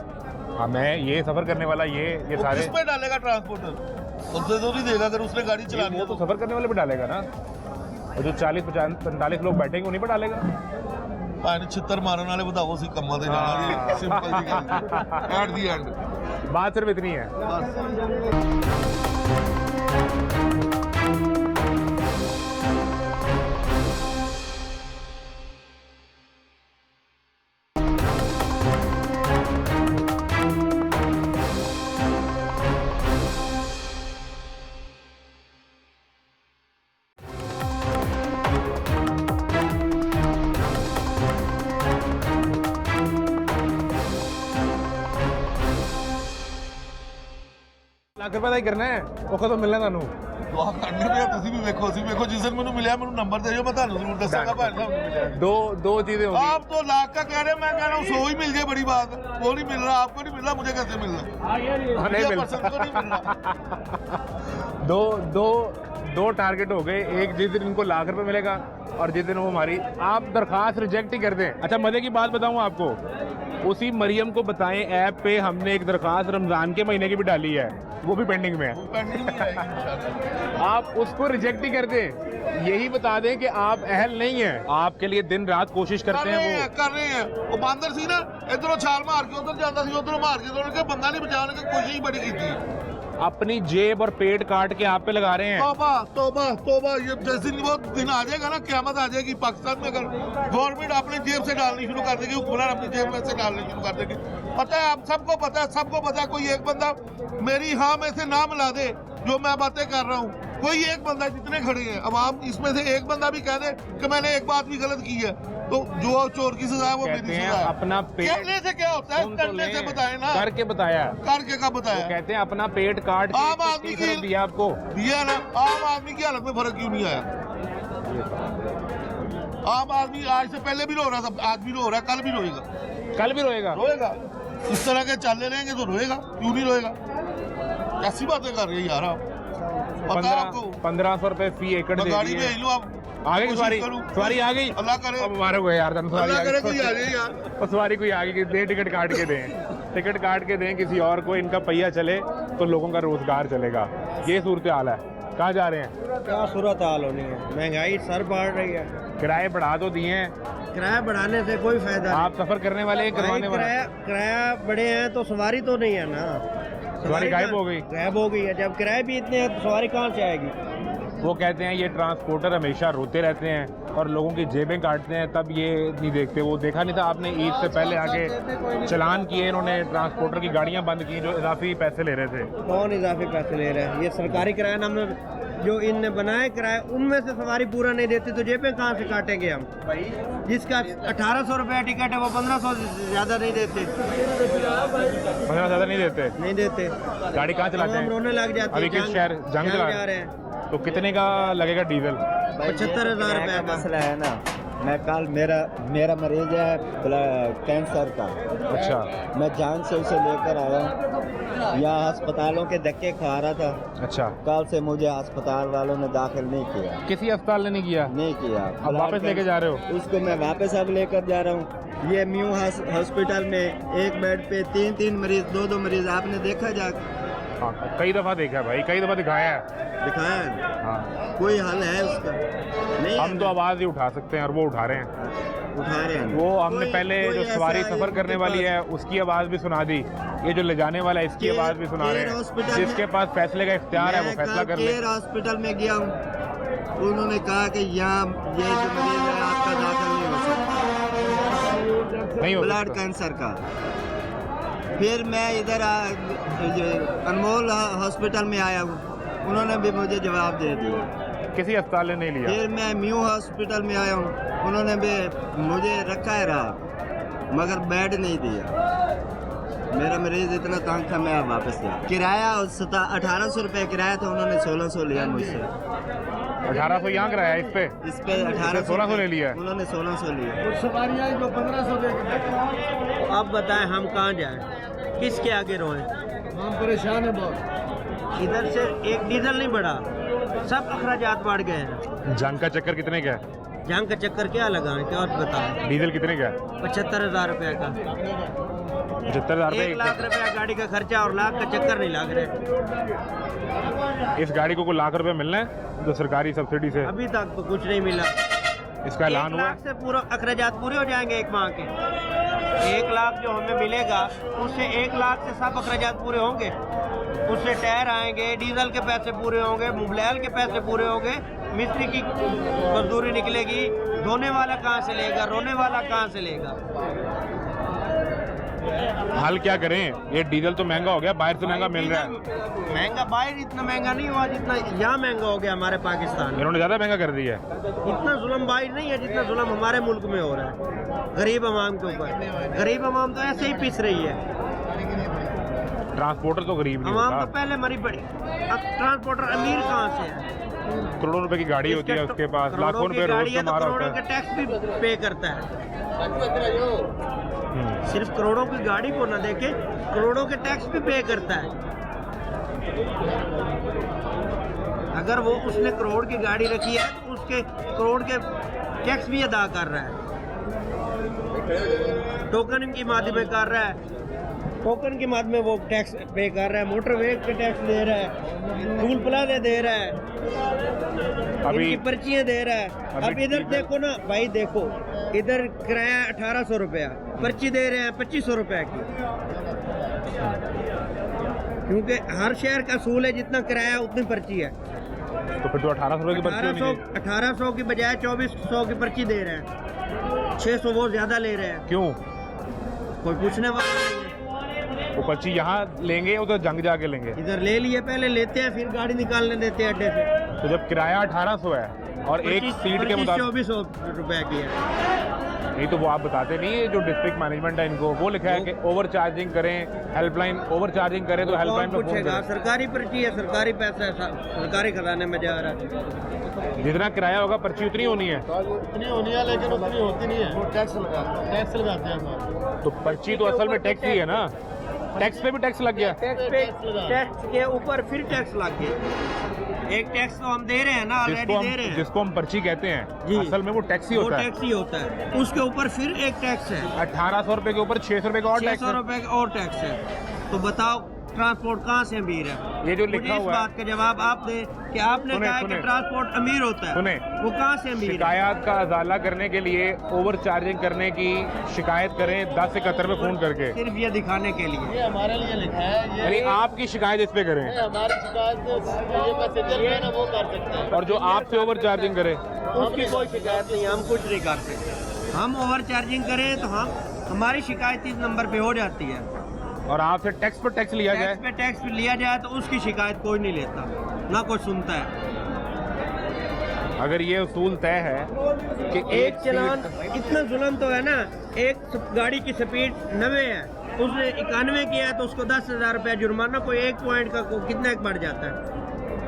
मैं ये सफर करने वाला ये वो सारे, किस पे डालेगा ट्रांसपोर्टर? उससे तो नहीं देगा अगर उसने गाड़ी चलानी वो है तो सफर करने वाले पे डालेगा ना, और जो 40-45 लोग बैठेंगे उन्हीं पे डालेगा। पानी छितर मारने वाले बताओ सी कम्मा दे जाना। Simple C at the end बात सिर्फ इतनी है। ਲੱਖ ਰੁਪਏ ਦਾ ਹੀ ਕਰਨਾ ਹੈ, ਉਹ ਕਦੋਂ ਮਿਲਣਾ ਤੁਹਾਨੂੰ? ਦੁਆ ਕਰਨੀ ਪਿਆ, ਤੁਸੀਂ ਵੀ ਵੇਖੋ, ਅਸੀਂ ਵੇਖੋ, ਜਿਸ ਦਿਨ ਮੈਨੂੰ ਮਿਲਿਆ ਮੈਨੂੰ ਨੰਬਰ ਦੇ ਦਿਓ, ਮੈਂ ਤੁਹਾਨੂੰ ਜ਼ਰੂਰ ਦੱਸਾਂਗਾ ਭਾਈ ਸਾਹਿਬ ਨੂੰ ਮਿਲਿਆ। दो चीजें होंगी। आप तो लाख का कह रहे हैं, मैं कह रहा हूँ 100 ही मिल जाए, बड़ी बात। वो नहीं मिल रहा, आपको नहीं मिल रहा, मुझे कैसे मिल रहा? हाँ, नहीं मिल पर्सन को नहीं मिल रहा। दो टारगेट हो गए। एक जिस दिन इनको लाख रुपए मिलेगा और जिस दिन वो हमारी, आप दरखास्त रिजेक्ट ही कर दें। अच्छा, मजे की बात बताऊं आपको, उसी मरियम को बताएं ऐप पे हमने एक दरखास्त रमजान के महीने की भी डाली है, वो भी पेंडिंग में है। पेंडिंग में आएगी इंशाल्लाह। आप उसको रिजेक्ट ही कर दें, यही बता दें कि आप अहल नहीं हैं। आपके लिए दिन रात कोशिश करते हैं वो। कर रहे हैं। वो बांदर सी ना, इधरों छाल मार के उधर जाता सी, उधरों मार के उधर, बंदा नहीं बचाने की कोशिश ही बड़ी की थी। अपनी जेब और पेट काट के आप पे लगा रहे हैं। तौबा तौबा तौबा, ये जैसे वो दिन आ जाएगा ना, क़यामत आ जाएगी पाकिस्तान में, अगर गवर्नमेंट अपनी जेब से डालनी शुरू कर देगी, हुक्मरान अपनी जेब में से डालनी शुरू कर देगी। पता है, आप सबको पता है, सबको पता है। कोई एक बंदा मेरी हाँ में से ना मिला दे जो मैं बातें कर रहा हूँ, कोई एक बंदा, जितने खड़े हैं अब आप इसमें से एक बंदा भी कह दे कि मैंने एक बात भी गलत की है, तो जो चोर की सजा है वो मेरी कहते हैं सजा है। अपना पेट, कहने से क्या होता है, सुन तो करने से लें, बताए ना। करके बताया, करके का बताया। कहते हैं अपना पेट काट के आम आदमी किसी ने की- दिया आपको। दिया ना, आम आदमी की हालत में फर्क क्यों नहीं आया? आम आदमी आज से पहले भी रो रहा था, आज भी रो रहा है, कल भी रोएगा। कल भी रोएगा। रोएगा, इस तरह के चाले रहेंगे तो रोएगा, क्यों नहीं रोएगा? कैसी बातें कर रही है यार आप? पता है आपको? 1500 रुपए फी एकड़ मैं दे गाड़ी दी भेज है। लूं, आप आ गई कोशिश सवारी, करूं। सवारी आ गई। अल्लाह करे, अब मुबारक हो यार, सवारी अल्लाह आ करे गई। कोई आ जाए यार। और सवारी कोई आगे दे, टिकट काट के दें, टिकट काट के दें किसी और को, इनका पहिया चले तो लोगों का रोजगार चलेगा। ये सूरत हाल है। कहाँ जा रहे हैं? क्या सूरत हाल होनी है, महंगाई सर बढ़ रही है। किराए बढ़ा तो दिए हैं, किराया बढ़ाने से कोई फायदा आप सफर करने वाले हैं, नहीं। करवाने वाले? किराया बढ़े हैं तो सवारी तो नहीं है ना, सवारी गायब हो गई। गायब हो गई है। जब किराए भी इतने हैं तो सवारी कहाँ से आएगी? वो कहते हैं ये ट्रांसपोर्टर हमेशा रोते रहते हैं और लोगों की जेबें काटते हैं, तब ये नहीं देखते। वो देखा नहीं था आपने, ईद से पहले आके चलान किए इन्होंने, ट्रांसपोर्टर की गाड़ियां बंद की जो इजाफी पैसे ले रहे थे। कौन इजाफी पैसे ले रहे हैं? ये सरकारी किराया नाम जो इनने बनाए किराया, उनमें से सवारी पूरा नहीं देती तो जेबें कहाँ से काटेंगे हम? जिसका 1800 रुपया टिकट है वो 1500 से ज़्यादा नहीं देते। 15 ज़्यादा नहीं देते। नहीं देते, गाड़ी कहाँ चलाते हम हैं? रोने लग जाते अभी हैं। किस शहर? जंग जा जा रहे हैं। तो कितने का लगेगा डीजल? 75,000 रुपया का मसला है ना। मैं कल मेरा मरीज है कैंसर का। अच्छा, मैं जान से उसे लेकर आया हूँ, यहाँ अस्पतालों के धक्के खा रहा था। अच्छा, कल से मुझे अस्पताल वालों ने दाखिल नहीं किया। किसी अस्पताल ने नहीं किया? नहीं किया। अब वापस लेके जा रहे हो? उसको मैं वापस अब लेकर जा रहा हूँ। ये म्यू हॉस्पिटल में एक बेड पे 3 मरीज, 2 मरीज आपने देखा जाकर? हाँ, कई दफ़ा देखा है भाई, कई दफ़ा दिखाया है। दिखाया है? हाँ, कोई हल है उसका? नहीं हम तो आवाज़ ही उठा सकते हैं और वो उठा रहे हैं। उठा रहे हैं। वो हमने पहले कोई जो ऐसा सवारी है सफर करने इनके वाली पास? है उसकी आवाज़ भी सुना दी, ये जो ले जाने वाला है इसकी केयर- आवाज़ भी सुना रहे केयर हैं। हॉस्पिटल जिसके पास फैसले का इख्तियार है वो मैं फैसला कल कर ले। केयर हॉस्पिटल में गया हूँ, उन्होंने कहा कि यहाँ ये जो मरीज है आपका दाखिल नहीं हो सकता, नहीं हो ब्लड सकता। कैंसर का। फिर मैं इधर अनमोल हॉस्पिटल में आया हूँ, उन्होंने भी मुझे जवाब दे दिया। किसी अस्पताल ने नहीं लिया। फिर मैं म्यू हॉस्पिटल में आया हूँ, उन्होंने भी मुझे रखा है रहा, मगर बेड नहीं दिया। मेरा मरीज इतना तंग था, मैं वापस गया। किराया 1800 रुपये किराया था, उन्होंने 1600 लिया मुझसे। 1800 यहाँ कराया इस पे 1600 ले लिया। उन्होंने 1600 लिया। सवारियाँ जो 1500 दे के अब बताएं हम कहाँ जाएं, किसके आगे रोएं? हम परेशान है बहुत। इधर से एक डीजल नहीं बढ़ा, सब अखराजात बढ़ गए हैं। जंग का चक्कर कितने का है? जंग का चक्कर क्या लगाएं, क्या और बताएं? डीजल कितने का है? 75,000 रुपये का। 75,000 1 लाख रुपया गाड़ी का खर्चा और लाख का चक्कर नहीं लग रहे। इस गाड़ी को लाख रुपए मिलना है जो सरकारी सब्सिडी से? अभी तक तो कुछ नहीं मिला। इसका ऐलान 1 हुआ? लाख से पूरा अखराजात पूरे हो जाएंगे एक माह के। 1 लाख जो हमें मिलेगा उससे 1 लाख से सब अखराजात पूरे होंगे। उससे टायर आएंगे, डीजल के पैसे पूरे होंगे, मोबाइल के पैसे पूरे होंगे, मिस्त्री की मजदूरी निकलेगी, धोने वाला कहाँ से लेगा, रोने वाला कहाँ से लेगा? हल क्या करें? ये डीजल तो महंगा हो गया, बाहर से महंगा मिल रहा है। महंगा बाहर इतना महंगा नहीं हुआ जितना यहाँ महंगा हो गया हमारे पाकिस्तान में। इन्होंने ज़्यादा महंगा कर दिया है। इतना जुल्म बाहर नहीं है जितना जुल्म हमारे मुल्क में हो रहा है गरीब अवाम के ऊपर। गरीब अवाम तो ऐसे ही पिस रही है। ट्रांसपोर्टर तो गरीब नहीं अवाम तो होता। पहले मरी पड़ी, अब ट्रांसपोर्टर अमीर कहाँ से है? करोड़ों रुपए की गाड़ी होती है उसके पास, लाखों रुपए रोज गाड़ी है तो कमा रहा करोड़ों होता के टैक्स भी पे करता है। है। सिर्फ करोड़ों की गाड़ी को ना देखे, करोड़ों के टैक्स भी पे करता है। अगर वो उसने करोड़ की गाड़ी रखी है तो उसके करोड़ के टैक्स भी अदा कर रहा है, टोकन के माध्यम में कर रहा है, टोकन के माध्यम में वो टैक्स पे कर रहा है, मोटरवे के टैक्स दे रहा है, टूल प्लाजा दे रहा है, इनकी पर्चियाँ दे रहा है। अब इधर देखो ना भाई, देखो इधर किराया 1800 रुपया, पर्ची दे रहे हैं 2500 रुपये की, क्योंकि हर शहर का असूल है जितना किराया उतनी पर्ची है। तो फिर तो 1800 रुपए की पर्ची होनी चाहिए। 1800 की बजाय 2400 की पर्ची दे रहे हैं, 600 वो ज्यादा ले रहे हैं। क्यों? कोई पूछने वाला नहीं है। वो पर्ची यहाँ लेंगे उधर जंग जाके लेंगे? इधर ले लिए, पहले लेते हैं फिर गाड़ी निकालने देते हैं अड्डे से। तो जब किराया 1800 है और एक सीट के मुताबिक 2400 रुपए की है। नहीं तो वो आप बताते नहीं है, जो डिस्ट्रिक्ट मैनेजमेंट है इनको वो लिखा है कि ओवर चार्जिंग करें, हेल्पलाइन ओवर चार्जिंग करें तो हेल्पलाइन पे फोन पूछेगा, करें। सरकारी पर्ची है, सरकारी पैसा है, सरकारी खजाने में जा रहा है। जितना किराया होगा पर्ची उतनी होनी है। उतनी होनी है लेकिन उतनी होती नहीं है, वो टैक्स लगाते हैं। तो पर्ची तो असल में टैक्स ही है ना, टैक्स पे भी टैक्स लग गया। टैक्स के ऊपर फिर टैक्स लग गया। एक टैक्स तो हम दे रहे हैं ना, ऑलरेडी दे रहे हैं, जिसको हम पर्ची कहते हैं, जी। असल में वो टैक्स ही वो होता है। टैक्स ही होता है, उसके ऊपर फिर एक टैक्स है, 1800 रुपए के ऊपर 600 रुपए का और टैक्स 600 रुपए का और टैक्स है। तो बताओ ट्रांसपोर्ट कहाँ से अमीर है? ये जो मुझे लिखा इस हुआ है, बात का जवाब आप दें कि आपने सुने, कहा कि सुने। ट्रांसपोर्ट अमीर होता है, सुने। वो कहाँ से अमीर है? शिकायत का अजाला करने के लिए ओवर चार्जिंग करने की शिकायत करें 1071 में फोन करके। सिर्फ ये दिखाने के लिए। ये हमारे लिए लिखा है, यानी आपकी शिकायत इस पे करें हमारी शिकायत ये पैसेंजर है ना, वो कर सकते हैं। और जो आपसे ओवर चार्जिंग करे उसकी कोई शिकायत नहीं, हम कुछ नहीं कर सकते। हम ओवर चार्जिंग करें तो हमारी शिकायत इस नंबर पे हो जाती है, और आपसे टैक्स पर टैक्स लिया जाए, टैक्स पे टैक्स लिया जाए तो उसकी शिकायत कोई नहीं लेता, ना कोई सुनता है। अगर ये उसूल तय है कि एक चलान, इतना जुल्म तो है ना, एक गाड़ी की स्पीड 90 है, उसने 91 किया है तो उसको 10,000 रुपया जुर्माना, कोई एक पॉइंट का कितना बढ़ जाता है।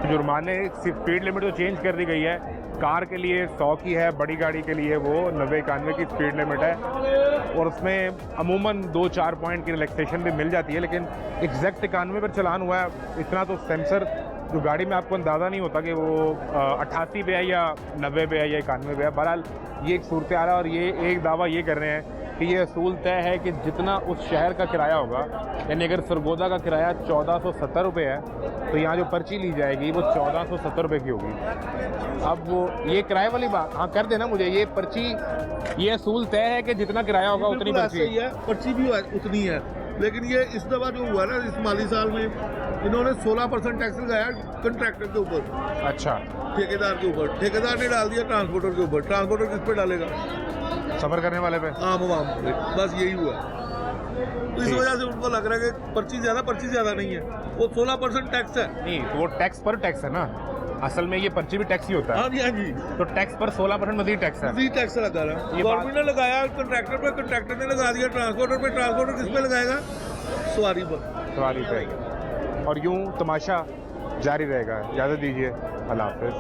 जुर्माने स्पीड लिमिट तो चेंज कर दी गई है, कार के लिए 100 की है, बड़ी गाड़ी के लिए वो 90-91 की स्पीड लिमिट है, और उसमें अमूमन 2-4 पॉइंट की रिलैक्सेशन भी मिल जाती है, लेकिन एग्जैक्ट 91 पर चलान हुआ है। इतना तो सेंसर जो गाड़ी में आपको अंदाज़ा नहीं होता कि वो 88 पे है या 90 पे है या 91 पे है। बहरहाल ये एक सूरत हाल है, और ये एक दावा ये कर रहे हैं कि ये असूल तय है कि जितना उस शहर का किराया होगा, यानी अगर सरगोदा का किराया 1470 रुपये है तो यहाँ जो पर्ची ली जाएगी वो 1470 रुपये की होगी। अब वो ये किराए वाली बात, हाँ कर देना मुझे, ये पर्ची ये असूल तय है कि जितना किराया होगा उतनी बिल्कुल पर्ची ऐसे ही है, पर्ची भी उतनी है। लेकिन ये इस दफ़ा जो हुआ ना, इस माली साल में इन्होंने 16% टैक्स लगाया कंट्रैक्टर के ऊपर, अच्छा ठेकेदार के ऊपर। ठेकेदार ने डाल दिया ट्रांसपोर्टर के ऊपर, ट्रांसपोर्टर किस पे डालेगा? सफ़र करने वाले पे। आम आवाम पे। बस यही हुआ। तो इस वजह से उनको लग रहा है कि पर्ची ज़्यादा नहीं है, वो 16% टैक्स है। नहीं तो वो टैक्स पर टैक्स है ना, असल में ये पर्ची भी टैक्स ही होता है। हाँ जी, हाँ जी, तो टैक्स पर 16% मजीद टैक्स है। मजीद टैक्स लगा रहा है। ये गवर्नमेंट ने लगाया कंट्रैक्टर पे, कंट्रैक्टर ने लगा दिया ट्रांसपोर्टर पे, ट्रांसपोर्टर किस पे लगाएगा? सवारी पर। सवारी पे। और यूं तमाशा जारी रहेगा। इजाज़त दीजिए, अल्लाह हाफ़िज़।